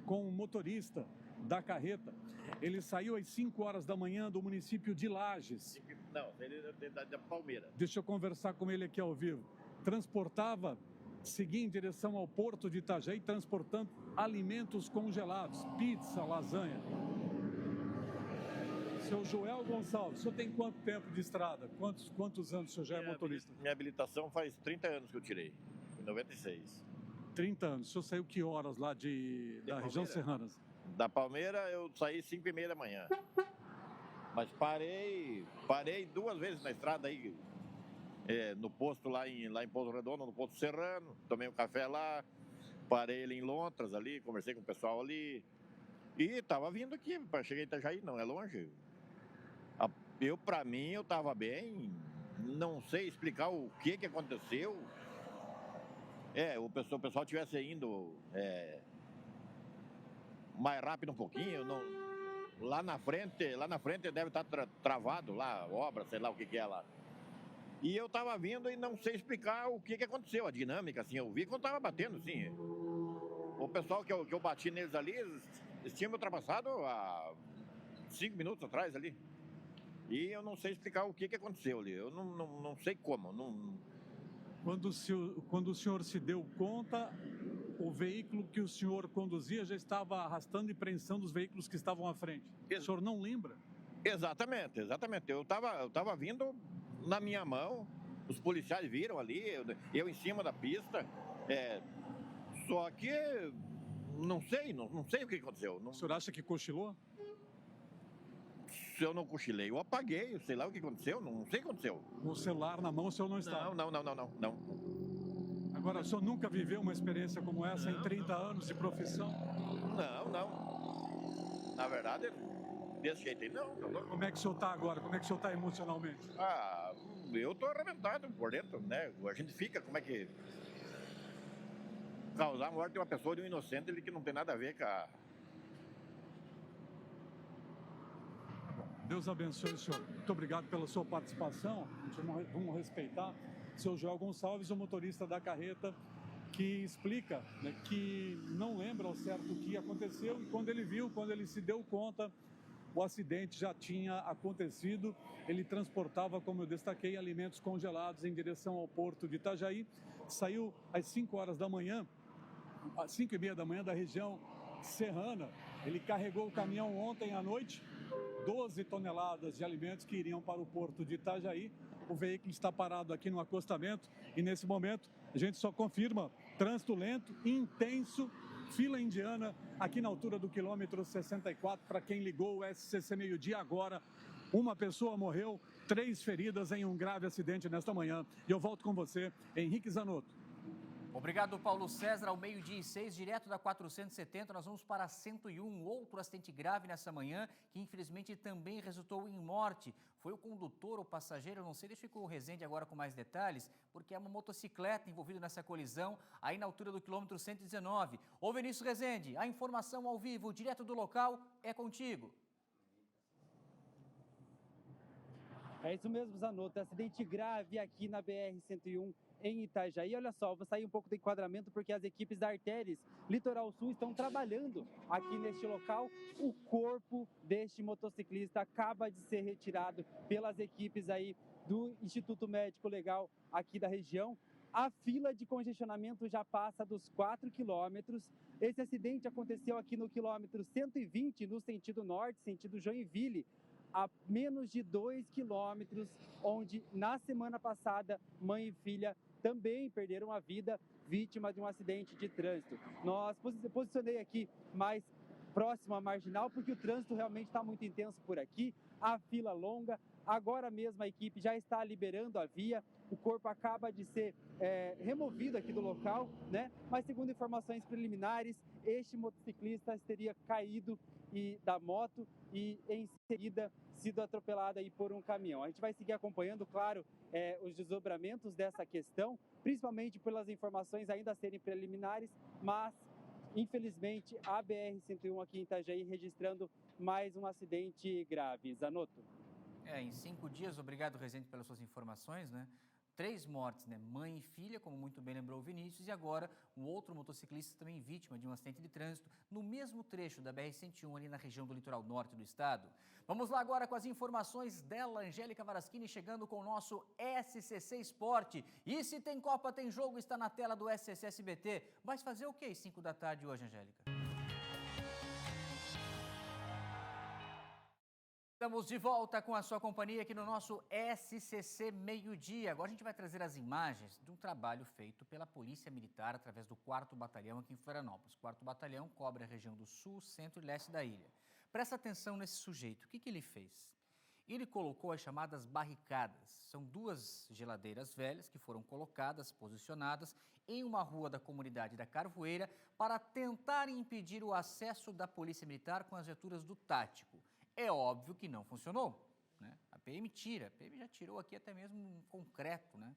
com o motorista da carreta. Ele saiu às 5 horas da manhã do município de Lages. Não, ele é da Palmeira. Deixa eu conversar com ele aqui ao vivo. Seguia em direção ao porto de Itajaí, transportando alimentos congelados, pizza, lasanha. Seu Joel Gonçalves, o senhor tem quanto tempo de estrada? Quantos anos o senhor já é motorista? Minha habilitação faz 30 anos que eu tirei, em 96. 30 anos. O senhor saiu que horas lá da região Serranas? Da Palmeira eu saí 5h30 da manhã. Mas parei 2 vezes na estrada aí, no posto lá em Pouso Redondo, no posto Serrano, tomei um café lá, parei ele em Lontras ali, conversei com o pessoal ali. E tava vindo aqui, para chegar em Itajaí, não é longe. Pra mim, eu tava bem, não sei explicar o que aconteceu. O pessoal tivesse indo mais rápido um pouquinho, lá na frente deve estar travado lá, obra, sei lá o que é lá. E eu tava vindo e não sei explicar o que aconteceu, a dinâmica, assim, eu vi quando tava batendo, assim. O pessoal que eu bati neles ali, eles tinham me ultrapassado há 5 minutos atrás ali. E eu não sei explicar o que aconteceu ali, eu não sei como. Quando o senhor se deu conta, o veículo que o senhor conduzia já estava arrastando e prensando os veículos que estavam à frente. O senhor não lembra? Exatamente. Eu tava vindo na minha mão, os policiais viram ali, eu em cima da pista. Só que não sei o que aconteceu. O senhor acha que cochilou? Se eu não cochilei, eu apaguei, sei lá o que aconteceu, não sei o que aconteceu. Com o celular na mão, o senhor não estava? Não. Agora, o senhor nunca viveu uma experiência como essa em 30 anos de profissão? Não. Na verdade, desse jeito aí, não. Como é que o senhor está agora? Como é que o senhor está emocionalmente? Eu estou arrebentado por dentro, né? A gente fica, como é que... Causar a morte de uma pessoa, de um inocente, ele que não tem nada a ver com a... Deus abençoe o senhor. Muito obrigado pela sua participação. Vamos respeitar. Seu Joel Gonçalves, o motorista da carreta, que explica, que não lembra ao certo o que aconteceu e quando ele se deu conta, o acidente já tinha acontecido. Ele transportava, como eu destaquei, alimentos congelados em direção ao porto de Itajaí. Saiu às 5 horas da manhã, às 5h30 da manhã, da região serrana. Ele carregou o caminhão ontem à noite, 12 toneladas de alimentos que iriam para o porto de Itajaí. O veículo está parado aqui no acostamento e, nesse momento, a gente só confirma trânsito lento, intenso, fila indiana aqui na altura do quilômetro 64. Para quem ligou o SCC Meio-Dia agora, uma pessoa morreu, 3 feridas em um grave acidente nesta manhã. E eu volto com você, Henrique Zanotto. Obrigado, Paulo César. Ao 12h06, direto da 470, nós vamos para 101, outro acidente grave nessa manhã, que infelizmente também resultou em morte. Foi o condutor ou passageiro, não sei, deixa eu ir com o Rezende agora com mais detalhes, porque é uma motocicleta envolvida nessa colisão, aí na altura do quilômetro 119. Ô Vinícius Rezende, a informação ao vivo, direto do local, é contigo. É isso mesmo, Zanotto. Acidente grave aqui na BR-101 em Itajaí. Olha só, vou sair um pouco do enquadramento porque as equipes da Arteres Litoral Sul estão trabalhando aqui neste local. O corpo deste motociclista acaba de ser retirado pelas equipes aí do Instituto Médico Legal aqui da região. A fila de congestionamento já passa dos 4 quilômetros. Esse acidente aconteceu aqui no quilômetro 120, no sentido norte, sentido Joinville, a menos de 2 quilômetros, onde na semana passada mãe e filha também perderam a vida vítima de um acidente de trânsito. Nós posicionei aqui mais próximo à marginal porque o trânsito realmente está muito intenso por aqui, a fila longa. Agora mesmo a equipe já está liberando a via, o corpo acaba de ser removido aqui do local, né? Mas segundo informações preliminares, este motociclista teria caído da moto e em seguida sido atropelado aí por um caminhão. A gente vai seguir acompanhando, claro, os desdobramentos dessa questão, principalmente pelas informações ainda a serem preliminares, mas infelizmente a BR-101 aqui em Itajaí registrando mais um acidente grave. Zanotto. Em 5 dias, obrigado, Rezende, pelas suas informações, né? 3 mortes, né? Mãe e filha, como muito bem lembrou o Vinícius, e agora um outro motociclista também vítima de um acidente de trânsito no mesmo trecho da BR-101, ali na região do litoral norte do estado. Vamos lá agora com as informações dela, Angélica Varaschini, chegando com o nosso SCC Esporte. E se tem Copa, tem jogo, está na tela do SCC SBT. Vai fazer o quê às 5 da tarde hoje, Angélica? Estamos de volta com a sua companhia aqui no nosso SCC Meio-Dia. Agora a gente vai trazer as imagens de um trabalho feito pela Polícia Militar através do 4º Batalhão aqui em Florianópolis. O 4º Batalhão cobre a região do sul, centro e leste da ilha. Presta atenção nesse sujeito. O que ele fez? Ele colocou as chamadas barricadas. São 2 geladeiras velhas que foram colocadas, posicionadas em uma rua da comunidade da Carvoeira para tentar impedir o acesso da Polícia Militar com as viaturas do Tático. É óbvio que não funcionou, né? A PM já tirou aqui até mesmo um concreto, né?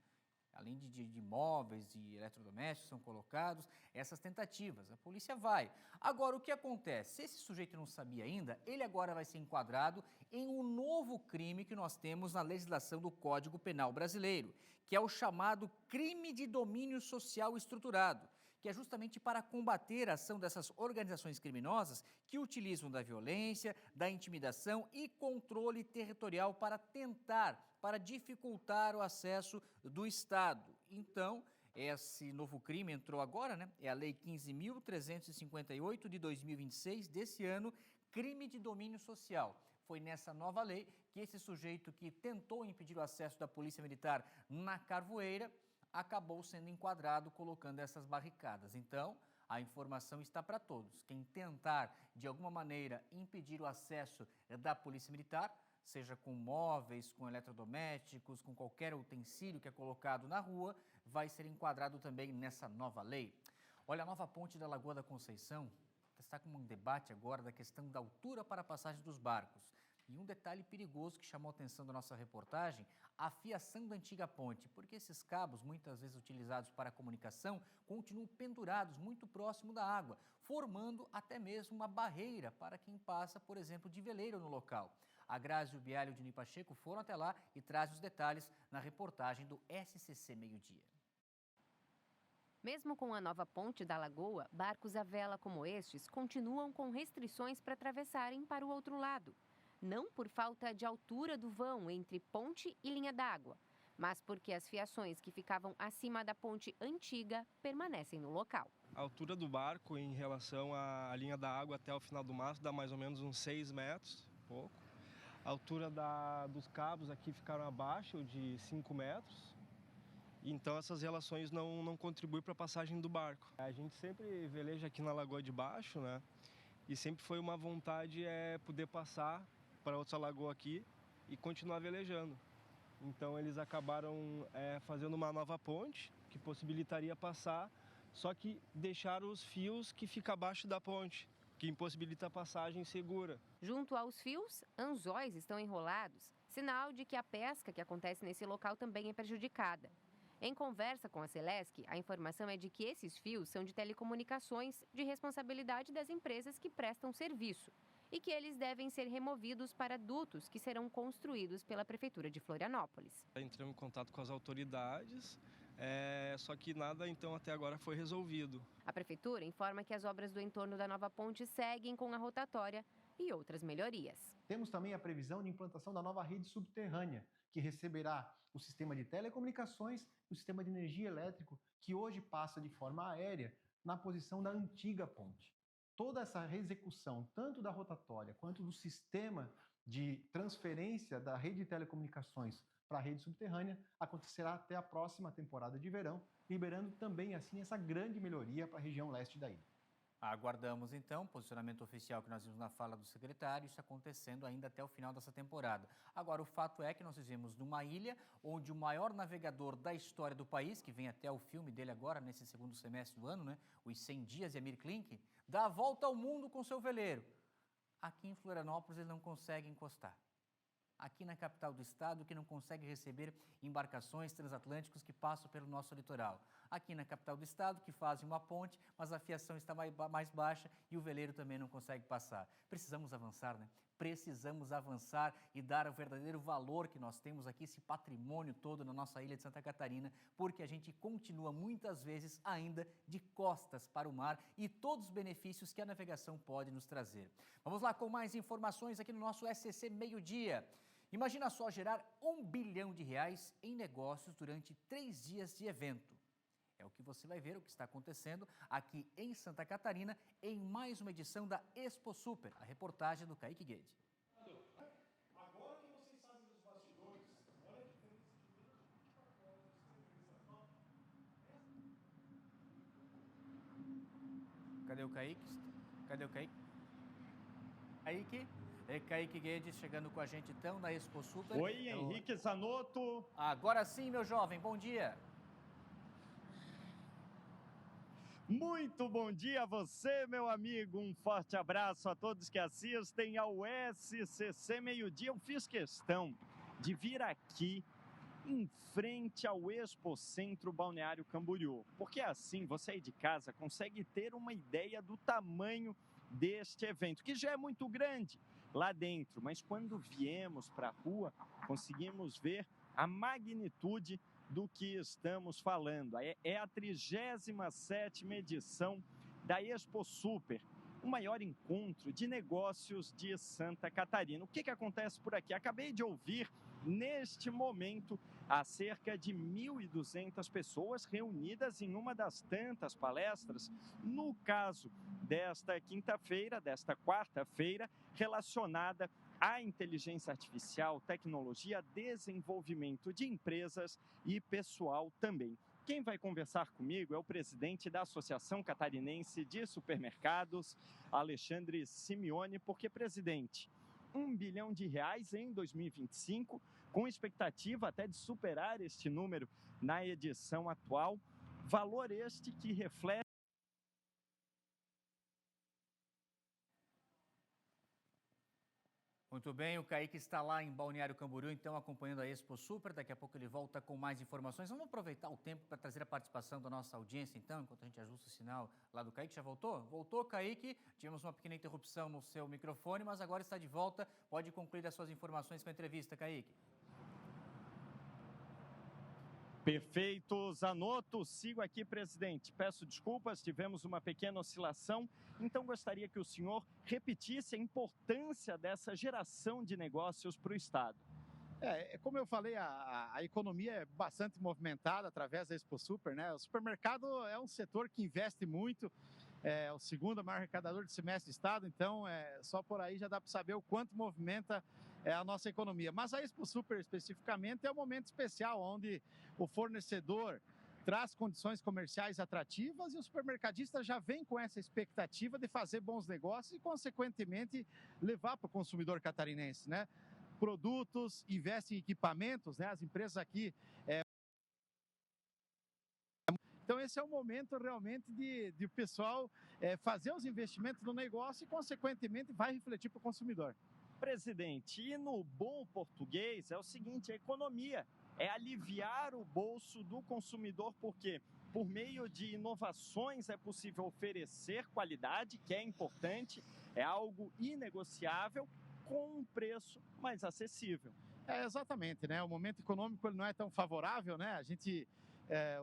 Além de móveis e eletrodomésticos são colocados, essas tentativas, a polícia vai. Agora, o que acontece? Se esse sujeito não sabia ainda, ele agora vai ser enquadrado em um novo crime que nós temos na legislação do Código Penal brasileiro, que é o chamado crime de domínio social estruturado, que é justamente para combater a ação dessas organizações criminosas que utilizam da violência, da intimidação e controle territorial para dificultar o acesso do Estado. Então, esse novo crime entrou agora, né? É a Lei 15.358 de 2026, desse ano, crime de domínio social. Foi nessa nova lei que esse sujeito que tentou impedir o acesso da Polícia Militar na Carvoeira acabou sendo enquadrado colocando essas barricadas. Então, a informação está para todos. Quem tentar, de alguma maneira, impedir o acesso da Polícia Militar, seja com móveis, com eletrodomésticos, com qualquer utensílio que é colocado na rua, vai ser enquadrado também nessa nova lei. Olha, a nova ponte da Lagoa da Conceição está com um debate agora da questão da altura para a passagem dos barcos. E um detalhe perigoso que chamou a atenção da nossa reportagem, a fiação da antiga ponte, porque esses cabos, muitas vezes utilizados para a comunicação, continuam pendurados muito próximo da água, formando até mesmo uma barreira para quem passa, por exemplo, de veleiro no local. A Grazi e o Bialho de Nipacheco foram até lá e trazem os detalhes na reportagem do SCC Meio-Dia. Mesmo com a nova ponte da Lagoa, barcos à vela como estes continuam com restrições para atravessarem para o outro lado. não por falta de altura do vão entre ponte e linha d'água, mas porque as fiações que ficavam acima da ponte antiga permanecem no local. A altura do barco em relação à linha da água até o final do mastro dá mais ou menos uns 6 metros, pouco. A altura dos cabos aqui ficaram abaixo de 5 metros. Então essas relações não contribuem para a passagem do barco. A gente sempre veleja aqui na Lagoa de Baixo, né? E sempre foi uma vontade poder passar para outra lagoa aqui e continuar velejando. Então eles acabaram fazendo uma nova ponte que possibilitaria passar, só que deixaram os fios que ficam abaixo da ponte, que impossibilita a passagem segura. Junto aos fios, anzóis estão enrolados, sinal de que a pesca que acontece nesse local também é prejudicada. Em conversa com a Celesc, a informação é de que esses fios são de telecomunicações de responsabilidade das empresas que prestam serviço e que eles devem ser removidos para dutos que serão construídos pela Prefeitura de Florianópolis. Entramos em contato com as autoridades, só que nada então até agora foi resolvido. A Prefeitura informa que as obras do entorno da nova ponte seguem com a rotatória e outras melhorias. Temos também a previsão de implantação da nova rede subterrânea, que receberá o sistema de telecomunicações e o sistema de energia elétrica, que hoje passa de forma aérea na posição da antiga ponte. Toda essa execução, tanto da rotatória quanto do sistema de transferência da rede de telecomunicações para a rede subterrânea, acontecerá até a próxima temporada de verão, liberando também assim essa grande melhoria para a região leste da ilha. Aguardamos então o posicionamento oficial que nós vimos na fala do secretário, isso acontecendo ainda até o final dessa temporada. Agora, o fato é que nós vivemos numa ilha onde o maior navegador da história do país, que vem até o filme dele agora, nesse segundo semestre do ano, né, Os 100 Dias de Amir Klink, dá a volta ao mundo com seu veleiro. Aqui em Florianópolis ele não consegue encostar. Aqui na capital do estado, que não consegue receber embarcações transatlânticas que passam pelo nosso litoral. Aqui na capital do estado, que fazem uma ponte, mas a fiação está mais baixa e o veleiro também não consegue passar. Precisamos avançar, né? Precisamos avançar e dar o verdadeiro valor que nós temos aqui, esse patrimônio todo na nossa ilha de Santa Catarina, porque a gente continua muitas vezes ainda de costas para o mar e todos os benefícios que a navegação pode nos trazer. Vamos lá com mais informações aqui no nosso SCC Meio-Dia. Imagina só gerar R$1 bilhão em negócios durante 3 dias de evento. É o que você vai ver, o que está acontecendo aqui em Santa Catarina, em mais uma edição da Expo Super, a reportagem do Kaique Guede. Agora que vocês sabem dos bastidores, olha a diferença de Cadê o Kaique? Cadê o Kaique? Kaique? Kaique Guedes chegando com a gente então na Expo Super. Oi, Henrique Zanotto. Agora sim, meu jovem, bom dia. Muito bom dia a você, meu amigo. Um forte abraço a todos que assistem ao SCC Meio-Dia. Eu fiz questão de vir aqui em frente ao Expo Centro Balneário Camboriú, porque assim você aí de casa consegue ter uma ideia do tamanho deste evento, que já é muito grande lá dentro, mas quando viemos para a rua, conseguimos ver a magnitude do que estamos falando. É a 37ª edição da Expo Super, o maior encontro de negócios de Santa Catarina. O que acontece por aqui? Acabei de ouvir, neste momento, há cerca de 1.200 pessoas reunidas em uma das tantas palestras, no caso desta quinta-feira, desta quarta-feira, relacionada à inteligência artificial, tecnologia, desenvolvimento de empresas e pessoal também. Quem vai conversar comigo é o presidente da Associação Catarinense de Supermercados, Alexandre Simeone, porque, presidente, R$1 bilhão em 2025, com expectativa até de superar este número na edição atual, valor este que reflete Muito bem, o Kaique está lá em Balneário Camboriú, então acompanhando a Expo Super. Daqui a pouco ele volta com mais informações. Vamos aproveitar o tempo para trazer a participação da nossa audiência, então, enquanto a gente ajusta o sinal lá do Kaique. Já voltou? Voltou, Kaique. Tivemos uma pequena interrupção no seu microfone, mas agora está de volta. Pode concluir as suas informações com a entrevista, Kaique. Perfeito, Zanotto. Sigo aqui, presidente. Peço desculpas, tivemos uma pequena oscilação. Então, gostaria que o senhor repetisse a importância dessa geração de negócios para o Estado. Como eu falei, a economia é bastante movimentada através da Expo Super, né? O supermercado é um setor que investe muito, é o segundo maior arrecadador de semestre do Estado, então só por aí já dá para saber o quanto movimenta a nossa economia. Mas a Expo Super especificamente é um momento especial, onde o fornecedor traz condições comerciais atrativas e o supermercadista já vem com essa expectativa de fazer bons negócios e, consequentemente, levar para o consumidor catarinense, né? Produtos, investe em equipamentos, né? As empresas aqui... Então, esse é o momento realmente de o pessoal fazer os investimentos no negócio e, consequentemente, vai refletir para o consumidor. Presidente, e no bom português é o seguinte, a economia é aliviar o bolso do consumidor, porque por meio de inovações é possível oferecer qualidade, que é importante, é algo inegociável, com um preço mais acessível. Exatamente, né? O momento econômico ele não é tão favorável, né?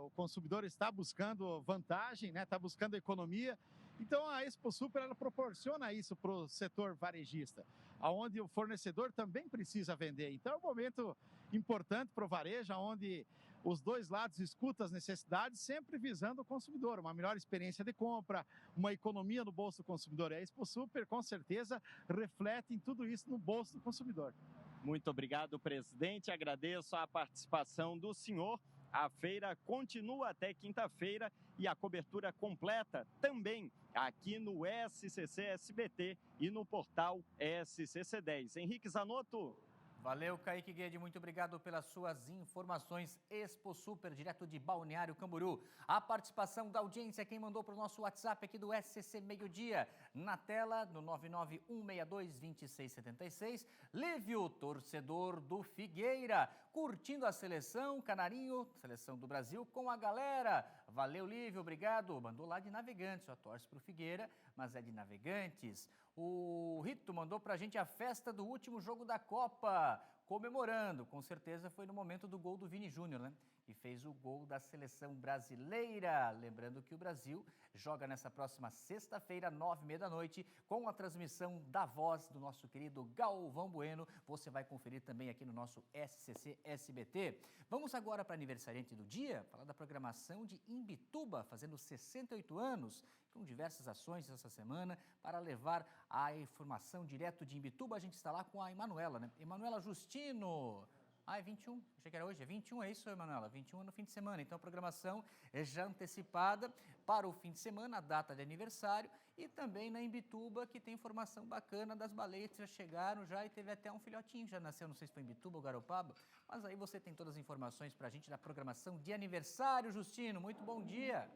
O consumidor está buscando vantagem, né? Está buscando economia. Então a Expo Super ela proporciona isso para o setor varejista, onde o fornecedor também precisa vender. Então é um momento importante para o varejo, onde os dois lados escutam as necessidades, sempre visando o consumidor, uma melhor experiência de compra, uma economia no bolso do consumidor. E a Expo Super, com certeza, reflete em tudo isso no bolso do consumidor. Muito obrigado, presidente. Agradeço a participação do senhor. A feira continua até quinta-feira e a cobertura completa também aqui no SCC SBT e no portal SCC10. Henrique Zanotto. Valeu, Kaique Guede, muito obrigado pelas suas informações. Expo Super, direto de Balneário Camboriú. A participação da audiência, quem mandou para o nosso WhatsApp aqui do SCC Meio Dia, na tela, no 991622676. Lívio, torcedor do Figueira, curtindo a seleção, Canarinho, seleção do Brasil, com a galera. Valeu, Lívio, obrigado. Mandou lá de Navegantes, só torce para o Figueira, mas é de Navegantes. O Rito mandou pra gente a festa do último jogo da Copa, comemorando. Com certeza foi no momento do gol do Vini Júnior, né? Que fez o gol da seleção brasileira. Lembrando que o Brasil joga nessa próxima sexta-feira, 9h30, com a transmissão da voz do nosso querido Galvão Bueno. Você vai conferir também aqui no nosso SCC SBT. Vamos agora para aniversariante do dia, falar da programação de Imbituba, fazendo 68 anos, com diversas ações essa semana para levar a informação direto de Imbituba. A gente está lá com a Emanuela, né? Emanuela Justino. É 21, achei que era hoje, é 21, é isso, Emanuela? 21 no fim de semana, então a programação é já antecipada para o fim de semana, a data de aniversário, e também na Imbituba, que tem informação bacana das baleias que já chegaram já, e teve até um filhotinho, já nasceu, não sei se foi em Imbituba ou Garopaba, mas aí você tem todas as informações para a gente da programação de aniversário, Justino, muito bom dia!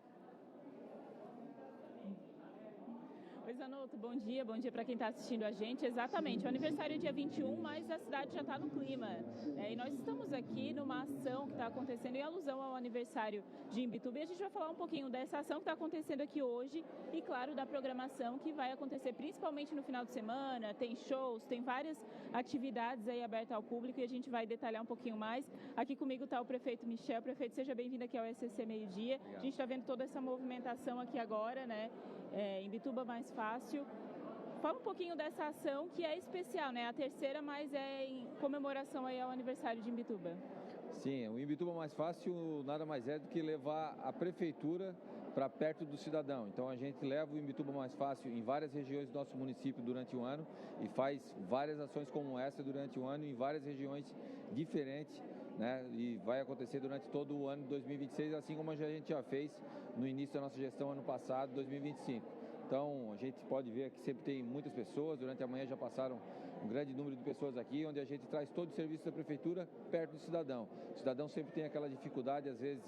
Oi, Zanotto, bom dia para quem está assistindo a gente. Exatamente, o aniversário é dia 21, mas a cidade já está no clima. E nós estamos aqui numa ação que está acontecendo em alusão ao aniversário de Imbituba. E a gente vai falar um pouquinho dessa ação que está acontecendo aqui hoje e, claro, da programação que vai acontecer principalmente no final de semana. Tem shows, tem várias atividades aí abertas ao público e a gente vai detalhar um pouquinho mais. Aqui comigo está o prefeito Michel. Prefeito, seja bem-vindo aqui ao SCC Meio Dia. Obrigado. A gente está vendo toda essa movimentação aqui agora, né? Imbituba Mais Fácil. Fala um pouquinho dessa ação que é especial, né? A terceira, mas é em comemoração aí ao aniversário de Imbituba. Sim, o Imbituba Mais Fácil nada mais é do que levar a prefeitura para perto do cidadão. Então a gente leva o Imbituba Mais Fácil em várias regiões do nosso município durante o ano e faz várias ações como essa durante o ano em várias regiões diferentes, né? E vai acontecer durante todo o ano de 2026, assim como a gente já fez no início da nossa gestão ano passado, 2025. Então, a gente pode ver que sempre tem muitas pessoas, durante a manhã já passaram um grande número de pessoas aqui, onde a gente traz todo o serviço da prefeitura perto do cidadão. O cidadão sempre tem aquela dificuldade, às vezes,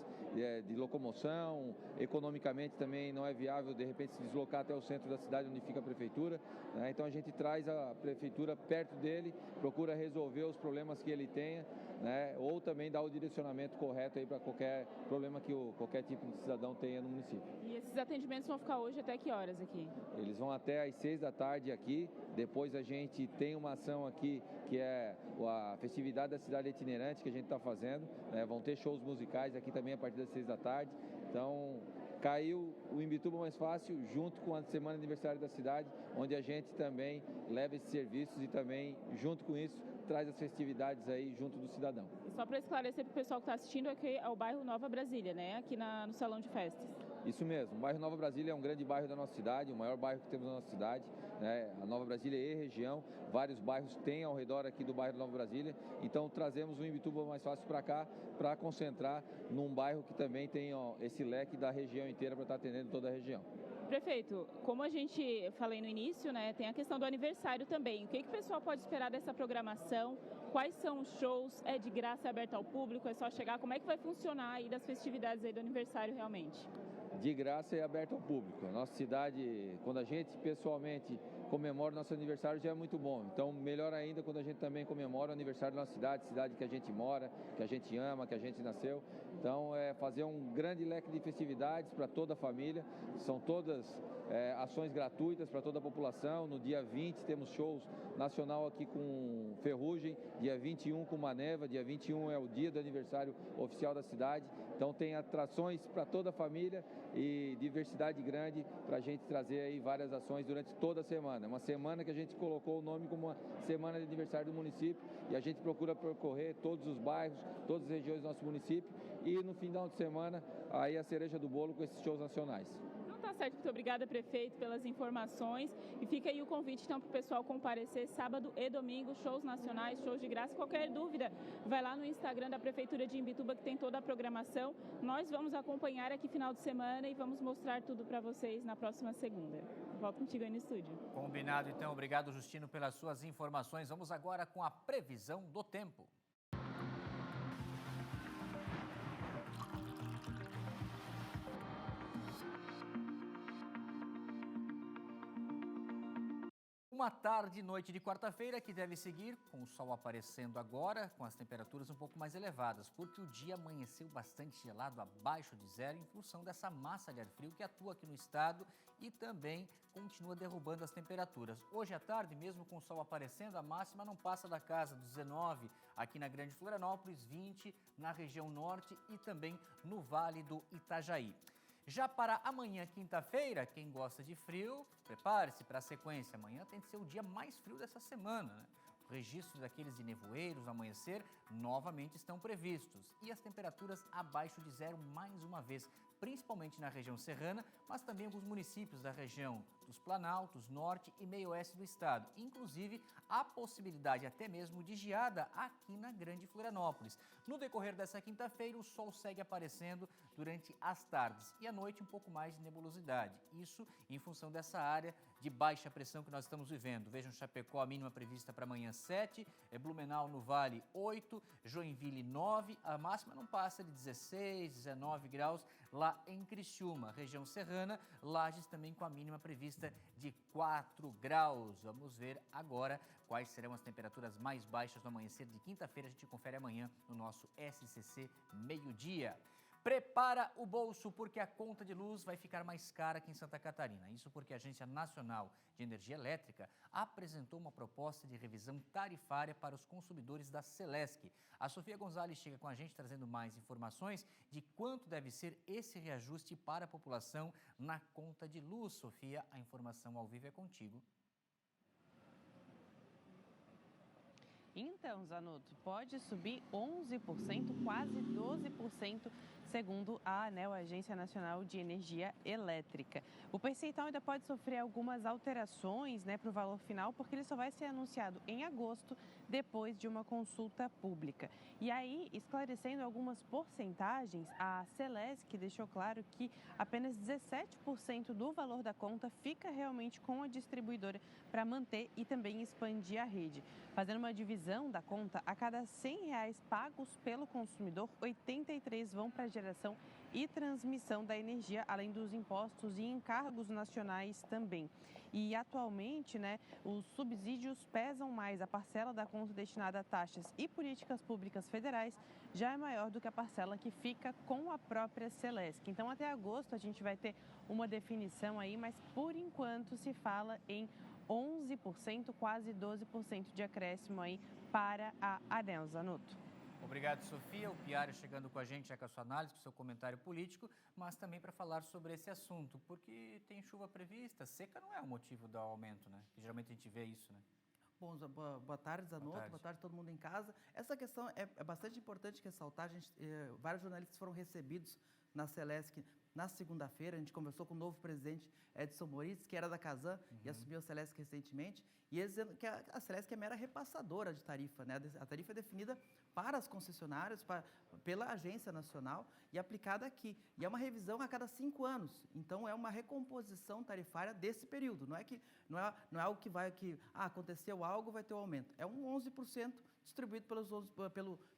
de locomoção, economicamente também não é viável, de repente, se deslocar até o centro da cidade onde fica a prefeitura, né? Então, a gente traz a prefeitura perto dele, procura resolver os problemas que ele tenha, né? Ou também dar o direcionamento correto aí para qualquer problema que qualquer tipo de cidadão tenha no município. E esses atendimentos vão ficar hoje até que horas aqui? Eles vão até às 6 da tarde aqui, Depois a gente tem uma ação aqui que é a festividade da cidade itinerante que a gente está fazendo. Vão ter shows musicais aqui também a partir das 6 da tarde. Então, caiu o Imbituba Mais Fácil junto com a Semana de Aniversário da cidade, onde a gente também leva esses serviços e também, junto com isso, traz as festividades aí junto do cidadão. E só para esclarecer para o pessoal que está assistindo, aqui é o bairro Nova Brasília, né? Aqui no Salão de Festas. Isso mesmo, o bairro Nova Brasília é um grande bairro da nossa cidade, o maior bairro que temos na nossa cidade, né? A Nova Brasília e região, vários bairros tem ao redor aqui do bairro Nova Brasília, então trazemos o Imbituba Mais Fácil para cá, para concentrar num bairro que também tem esse leque da região inteira para estar atendendo toda a região. Prefeito, como a gente falei no início, né, tem a questão do aniversário também. O que o pessoal pode esperar dessa programação? Quais são os shows? É de graça, é aberto ao público? É só chegar? Como é que vai funcionar aí das festividades aí do aniversário realmente? De graça e aberto ao público. A nossa cidade, quando a gente pessoalmente comemora o nosso aniversário, já é muito bom. Então, melhor ainda quando a gente também comemora o aniversário da nossa cidade, cidade que a gente mora, que a gente ama, que a gente nasceu. Então, é fazer um grande leque de festividades para toda a família. São todas ações gratuitas para toda a população. No dia 20 temos shows nacional aqui com Ferrugem, dia 21 com Maneva, dia 21 é o dia do aniversário oficial da cidade. Então tem atrações para toda a família e diversidade grande para a gente trazer aí várias ações durante toda a semana. Uma semana que a gente colocou o nome como uma semana de aniversário do município e a gente procura percorrer todos os bairros, todas as regiões do nosso município e no final de semana aí a cereja do bolo com esses shows nacionais. Tá certo, muito obrigada, prefeito, pelas informações. E fica aí o convite, então, para o pessoal comparecer sábado e domingo, shows nacionais, shows de graça. Qualquer dúvida, vai lá no Instagram da Prefeitura de Imbituba, que tem toda a programação. Nós vamos acompanhar aqui final de semana e vamos mostrar tudo para vocês na próxima segunda. Volto contigo aí no estúdio. Combinado, então. Obrigado, Justino, pelas suas informações. Vamos agora com a previsão do tempo. Uma tarde e noite de quarta-feira que deve seguir com o sol aparecendo agora, com as temperaturas um pouco mais elevadas, porque o dia amanheceu bastante gelado, abaixo de zero, em função dessa massa de ar frio que atua aqui no estado e também continua derrubando as temperaturas. Hoje à tarde, mesmo com o sol aparecendo, a máxima não passa da casa dos 19 aqui na Grande Florianópolis, 20 na região norte e também no Vale do Itajaí. Já para amanhã, quinta-feira, quem gosta de frio, prepare-se para a sequência. Amanhã tem de ser o dia mais frio dessa semana, né? O registro daqueles de nevoeiros, amanhecer, novamente estão previstos. E as temperaturas abaixo de zero mais uma vez, principalmente na região serrana, mas também alguns municípios da região dos Planaltos, norte e meio-oeste do estado. Inclusive, a possibilidade até mesmo de geada aqui na Grande Florianópolis. No decorrer dessa quinta-feira, o sol segue aparecendo durante as tardes e à noite um pouco mais de nebulosidade. Isso em função dessa área de baixa pressão que nós estamos vivendo. Vejam Chapecó, a mínima prevista para amanhã 7, Blumenau no Vale 8, Joinville 9, a máxima não passa de 16, 19 graus lá em Criciúma. Região serrana, Lages também com a mínima prevista de 4 graus. Vamos ver agora quais serão as temperaturas mais baixas no amanhecer de quinta-feira. A gente confere amanhã no nosso SCC Meio-Dia. Prepara o bolso porque a conta de luz vai ficar mais cara aqui em Santa Catarina. Isso porque a Agência Nacional de Energia Elétrica apresentou uma proposta de revisão tarifária para os consumidores da Celesc. A Sofia Gonzalez chega com a gente trazendo mais informações de quanto deve ser esse reajuste para a população na conta de luz. Sofia, a informação ao vivo é contigo. Então, Zanotto, pode subir 11%, quase 12%, segundo a ANEEL, Agência Nacional de Energia Elétrica. O percentual ainda pode sofrer algumas alterações, para o valor final, porque ele só vai ser anunciado em agosto, depois de uma consulta pública. E aí, esclarecendo algumas porcentagens, a Celesc deixou claro que apenas 17% do valor da conta fica realmente com a distribuidora para manter e também expandir a rede. Fazendo uma divisão da conta, a cada R$100 pagos pelo consumidor, 83 vão para a geração e transmissão da energia, além dos impostos e encargos nacionais também. E atualmente, os subsídios pesam mais. A parcela da conta destinada a taxas e políticas públicas federais já é maior do que a parcela que fica com a própria Celesc. Então, até agosto a gente vai ter uma definição aí, mas por enquanto se fala em 11%, quase 12% de acréscimo aí para a ANEEL, Zanotto. Obrigado, Sofia. O Piara chegando com a gente já com a sua análise, com o seu comentário político, mas também para falar sobre esse assunto, porque tem chuva prevista. Seca não é o motivo do aumento, né? Que geralmente a gente vê isso, né? Bom, boa tarde, Zanotto, boa tarde a todo mundo em casa. Essa questão é bastante importante ressaltar. Vários jornalistas foram recebidos na Celesc na segunda-feira. A gente conversou com o novo presidente Edson Moritz, que era da Casan e assumiu a Celesc recentemente, e eles dizendo que a Celesc é mera repassadora de tarifa, né? A tarifa é definida para as concessionárias, pela agência nacional e aplicada aqui. E é uma revisão a cada 5 anos. Então, é uma recomposição tarifária desse período. Não é algo que aconteceu algo, vai ter um aumento. É um 11% distribuído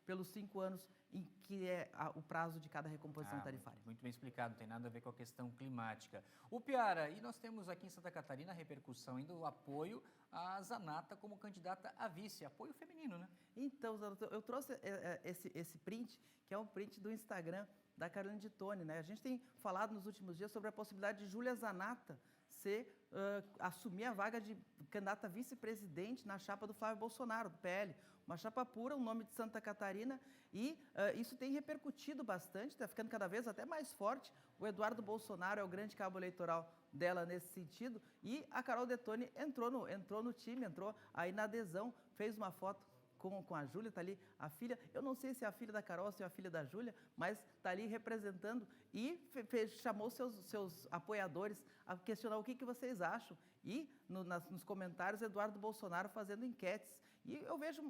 pelos 5 anos em que é o prazo de cada recomposição tarifária. Muito bem explicado, não tem nada a ver com a questão climática. O Piara, e nós temos aqui em Santa Catarina a repercussão ainda do apoio à Zanata como candidata a vice, apoio feminino, né? Então, eu trouxe esse print, que é um print do Instagram da Carolina de Tone, né? A gente tem falado nos últimos dias sobre a possibilidade de Júlia Zanata assumir a vaga de candidata a vice-presidente na chapa do Flávio Bolsonaro, do PL. Uma chapa pura, um nome de Santa Catarina, e isso tem repercutido bastante, está ficando cada vez até mais forte. O Eduardo Bolsonaro é o grande cabo eleitoral dela nesse sentido, e a Carol Detone entrou no time, entrou aí na adesão, fez uma foto com a Júlia, está ali a filha, eu não sei se é a filha da Carol ou se é a filha da Júlia, mas está ali representando e chamou seus apoiadores a questionar o que vocês acham. E nos comentários, Eduardo Bolsonaro fazendo enquetes. E eu vejo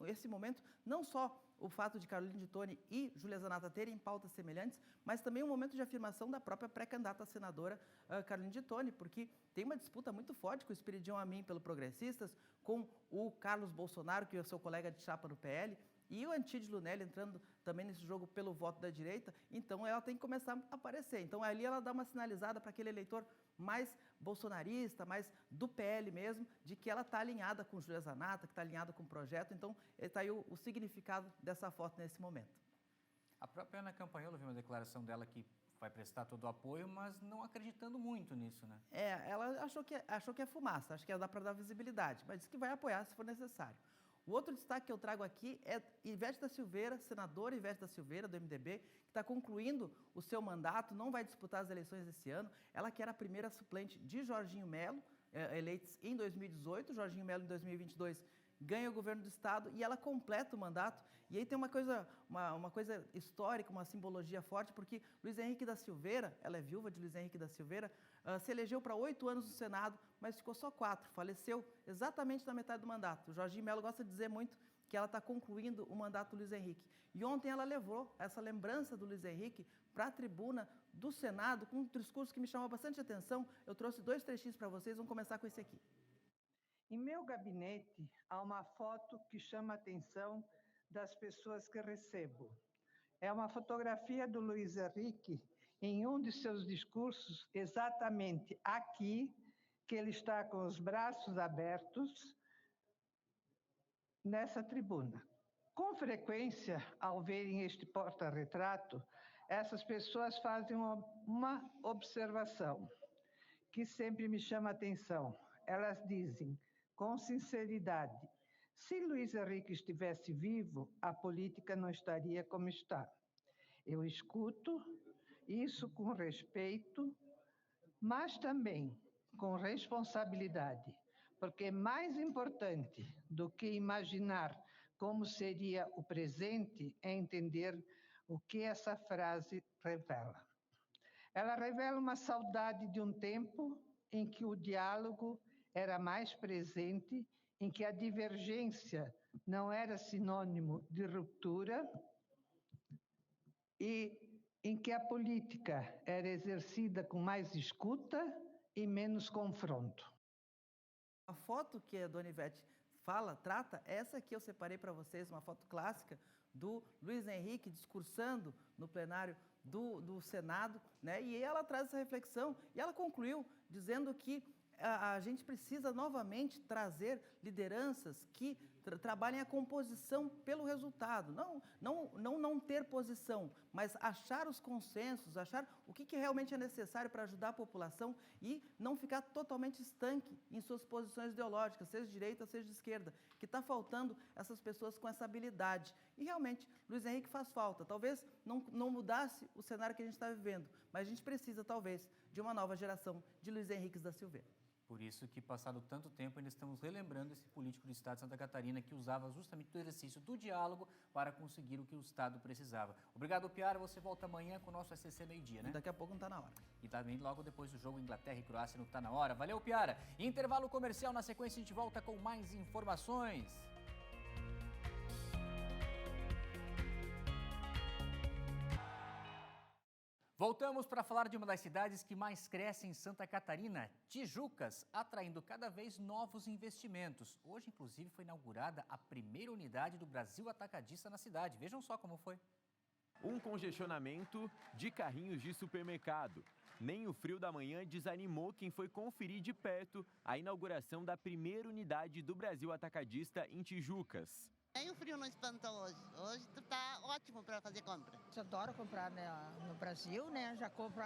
esse momento, não só o fato de Carolina de Tone e Júlia Zanata terem pautas semelhantes, mas também um momento de afirmação da própria pré-candidata a senadora Carolina de Tone, porque tem uma disputa muito forte com o Espiridião Amin pelo Progressistas, com o Carlos Bolsonaro, que é o seu colega de chapa no PL, e o Antídio Lunelli entrando também nesse jogo pelo voto da direita. Então ela tem que começar a aparecer. Então ali ela dá uma sinalizada para aquele eleitor mais bolsonarista, mais do PL mesmo, de que ela está alinhada com Júlia Zanata, que está alinhada com o projeto. Então está aí o significado dessa foto nesse momento. A própria Ana Campanholo viu uma declaração dela que vai prestar todo o apoio, mas não acreditando muito nisso, né? Ela achou que é fumaça, acho que dá para dar visibilidade, mas disse que vai apoiar se for necessário. O outro destaque que eu trago aqui é Ivete da Silveira, senadora Ivete da Silveira, do MDB, que está concluindo o seu mandato, não vai disputar as eleições esse ano. Ela que era a primeira suplente de Jorginho Melo, eleitos em 2018, Jorginho Melo em 2022 ganha o governo do estado e ela completa o mandato. E aí tem uma coisa histórica, uma simbologia forte, porque Luiz Henrique da Silveira, ela é viúva de Luiz Henrique da Silveira, se elegeu para 8 anos no Senado, mas ficou só 4, faleceu exatamente na metade do mandato. O Jorginho Melo gosta de dizer muito que ela está concluindo o mandato do Luiz Henrique. E ontem ela levou essa lembrança do Luiz Henrique para a tribuna do Senado, com um discurso que me chamou bastante atenção. Eu trouxe 2 trechinhos para vocês, vamos começar com esse aqui. Em meu gabinete, há uma foto que chama a atenção das pessoas que recebo. É uma fotografia do Luiz Henrique em um de seus discursos, exatamente aqui, que ele está com os braços abertos nessa tribuna. Com frequência, ao verem este porta-retrato, essas pessoas fazem uma observação que sempre me chama a atenção. Elas dizem, com sinceridade, se Luiz Henrique estivesse vivo, a política não estaria como está. Eu escuto isso com respeito, mas também com responsabilidade, porque mais importante do que imaginar como seria o presente é entender o que essa frase revela. Ela revela uma saudade de um tempo em que o diálogo era mais presente, em que a divergência não era sinônimo de ruptura e em que a política era exercida com mais escuta e menos confronto. A foto que a dona Ivete trata, essa aqui eu separei para vocês, uma foto clássica do Luiz Henrique discursando no plenário do Senado, né? E ela traz essa reflexão e ela concluiu dizendo que a gente precisa novamente trazer lideranças que trabalhem a composição pelo resultado, não ter posição, mas achar os consensos, achar o que realmente é necessário para ajudar a população e não ficar totalmente estanque em suas posições ideológicas, seja de direita, seja de esquerda, que está faltando essas pessoas com essa habilidade. E realmente, Luiz Henrique faz falta. Talvez não mudasse o cenário que a gente está vivendo, mas a gente precisa, talvez, de uma nova geração de Luiz Henriques da Silveira. Por isso que, passado tanto tempo, ainda estamos relembrando esse político do Estado de Santa Catarina que usava justamente o exercício do diálogo para conseguir o que o Estado precisava. Obrigado, Piara. Você volta amanhã com o nosso SCC meio-dia, né? E daqui a pouco não está na hora. E também logo depois do jogo Inglaterra e Croácia não está na hora. Valeu, Piara. Intervalo comercial. Na sequência, a gente volta com mais informações. Voltamos para falar de uma das cidades que mais cresce em Santa Catarina, Tijucas, atraindo cada vez novos investimentos. Hoje, inclusive, foi inaugurada a primeira unidade do Brasil Atacadista na cidade. Vejam só como foi. Um congestionamento de carrinhos de supermercado. Nem o frio da manhã desanimou quem foi conferir de perto a inauguração da primeira unidade do Brasil Atacadista em Tijucas. Nem o frio não espantou hoje. Hoje tá ótimo para fazer compra. Eu adoro comprar, né, no Brasil, né? Já compro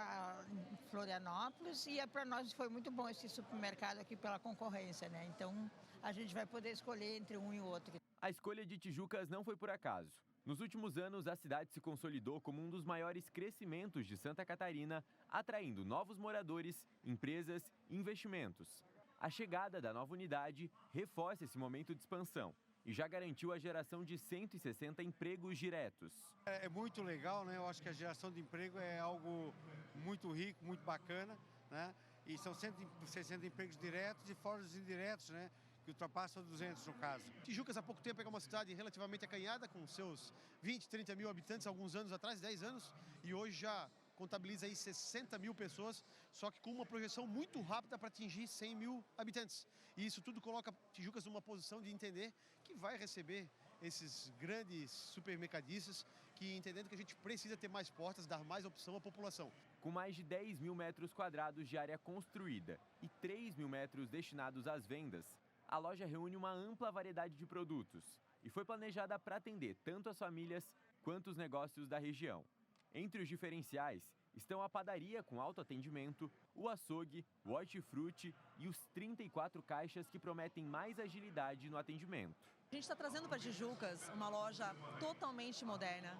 em Florianópolis e para nós foi muito bom esse supermercado aqui pela concorrência, né? Então a gente vai poder escolher entre um e o outro. A escolha de Tijucas não foi por acaso. Nos últimos anos, a cidade se consolidou como um dos maiores crescimentos de Santa Catarina, atraindo novos moradores, empresas e investimentos. A chegada da nova unidade reforça esse momento de expansão e já garantiu a geração de 160 empregos diretos. É muito legal, né? Eu acho que a geração de emprego é algo muito rico, muito bacana, né? E são 160 empregos diretos e fora os indiretos, né? Que ultrapassam 200 no caso. Tijucas há pouco tempo é uma cidade relativamente acanhada, com seus 20, 30 mil habitantes, alguns anos atrás, 10 anos, e hoje já contabiliza aí 60 mil pessoas, só que com uma projeção muito rápida para atingir 100 mil habitantes. E isso tudo coloca Tijucas numa posição de entender que vai receber esses grandes supermercadistas, que entendendo que a gente precisa ter mais portas, dar mais opção à população. Com mais de 10 mil metros quadrados de área construída e 3 mil metros destinados às vendas, a loja reúne uma ampla variedade de produtos e foi planejada para atender tanto as famílias quanto os negócios da região. Entre os diferenciais estão a padaria com autoatendimento, o açougue, o hortifruti e os 34 caixas que prometem mais agilidade no atendimento. A gente está trazendo para Tijucas uma loja totalmente moderna,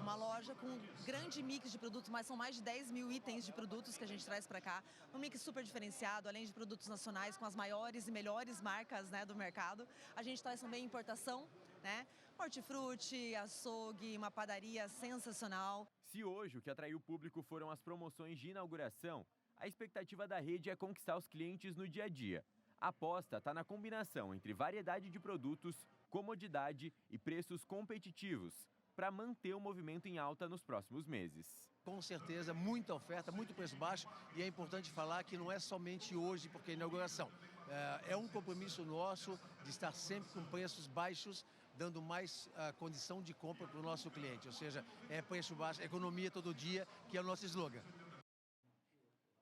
uma loja com um grande mix de produtos, mas são mais de 10 mil itens de produtos que a gente traz para cá. Um mix super diferenciado, além de produtos nacionais com as maiores e melhores marcas, né, do mercado. A gente traz também importação, né? Hortifruti, açougue, uma padaria sensacional. Se hoje o que atraiu o público foram as promoções de inauguração, a expectativa da rede é conquistar os clientes no dia a dia. A aposta está na combinação entre variedade de produtos, comodidade e preços competitivos, para manter o movimento em alta nos próximos meses. Com certeza, muita oferta, muito preço baixo, e é importante falar que não é somente hoje, porque é inauguração. É um compromisso nosso de estar sempre com preços baixos, dando mais condição de compra para o nosso cliente. Ou seja, é preço baixo, economia todo dia, que é o nosso slogan.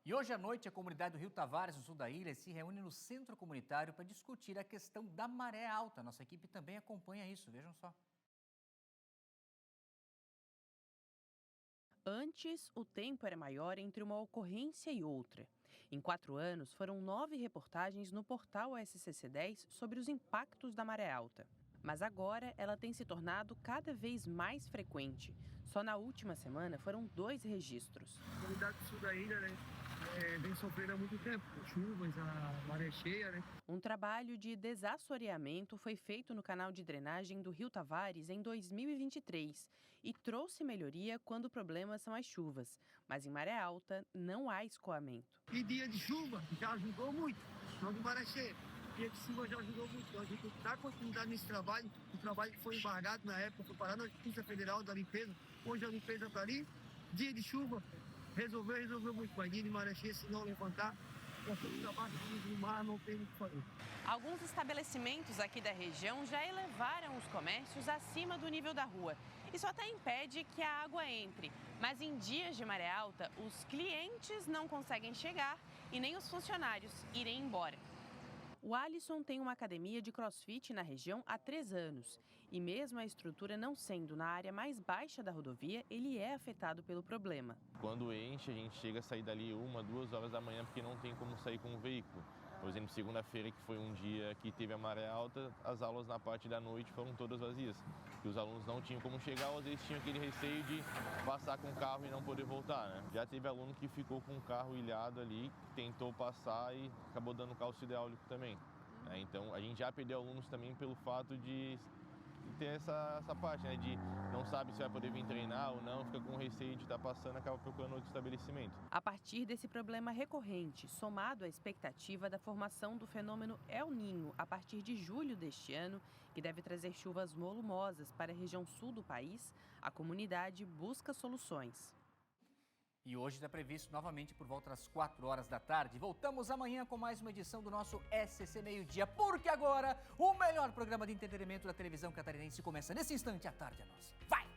E hoje à noite, a comunidade do Rio Tavares, no sul da ilha, se reúne no centro comunitário para discutir a questão da maré alta. Nossa equipe também acompanha isso, vejam só. Antes, o tempo era maior entre uma ocorrência e outra. Em 4 anos, foram 9 reportagens no portal SCC10 sobre os impactos da maré alta. Mas agora ela tem se tornado cada vez mais frequente. Só na última semana foram 2 registros. A comunidade do sul da ilha, né, vem sofrendo há muito tempo, com chuvas, a maré cheia, né? Um trabalho de desassoreamento foi feito no canal de drenagem do Rio Tavares em 2023 e trouxe melhoria quando o problema são as chuvas. Mas em maré alta não há escoamento. E dia de chuva já ajudou muito, não de maré cheia. Dia de chuva já ajudou muito. Então a gente dá continuidade nesse trabalho. O trabalho que foi embargado na época foi parar na Justiça Federal da limpeza. Hoje a limpeza está ali. Dia de chuva resolveu muito. Mas dia de maré cheia, se não levantar, no mar não tem o que fazer. Alguns estabelecimentos aqui da região já elevaram os comércios acima do nível da rua. Isso até impede que a água entre. Mas em dias de maré alta, os clientes não conseguem chegar e nem os funcionários irem embora. O Alisson tem uma academia de crossfit na região há 3 anos. E mesmo a estrutura não sendo na área mais baixa da rodovia, ele é afetado pelo problema. Quando enche, a gente chega a sair dali 1, 2 horas da manhã porque não tem como sair com o veículo. Por exemplo, segunda-feira, que foi um dia que teve a maré alta, as aulas na parte da noite foram todas vazias. E os alunos não tinham como chegar, ou às vezes tinham aquele receio de passar com o carro e não poder voltar, né? Já teve aluno que ficou com o carro ilhado ali, tentou passar e acabou dando cálcio hidráulico também. Né? Então, a gente já perdeu alunos também pelo fato de ter essa parte, né? De não sabe se vai poder vir treinar ou não, fica com receio de estar passando, acaba procurando outro estabelecimento. A partir desse problema recorrente, somado à expectativa da formação do fenômeno El Niño a partir de julho deste ano, que deve trazer chuvas volumosas para a região sul do país, a comunidade busca soluções. E hoje está previsto novamente por volta das 4 horas da tarde. Voltamos amanhã com mais uma edição do nosso SCC Meio Dia, porque agora o melhor programa de entretenimento da televisão catarinense começa nesse instante. A tarde é nossa. Vai!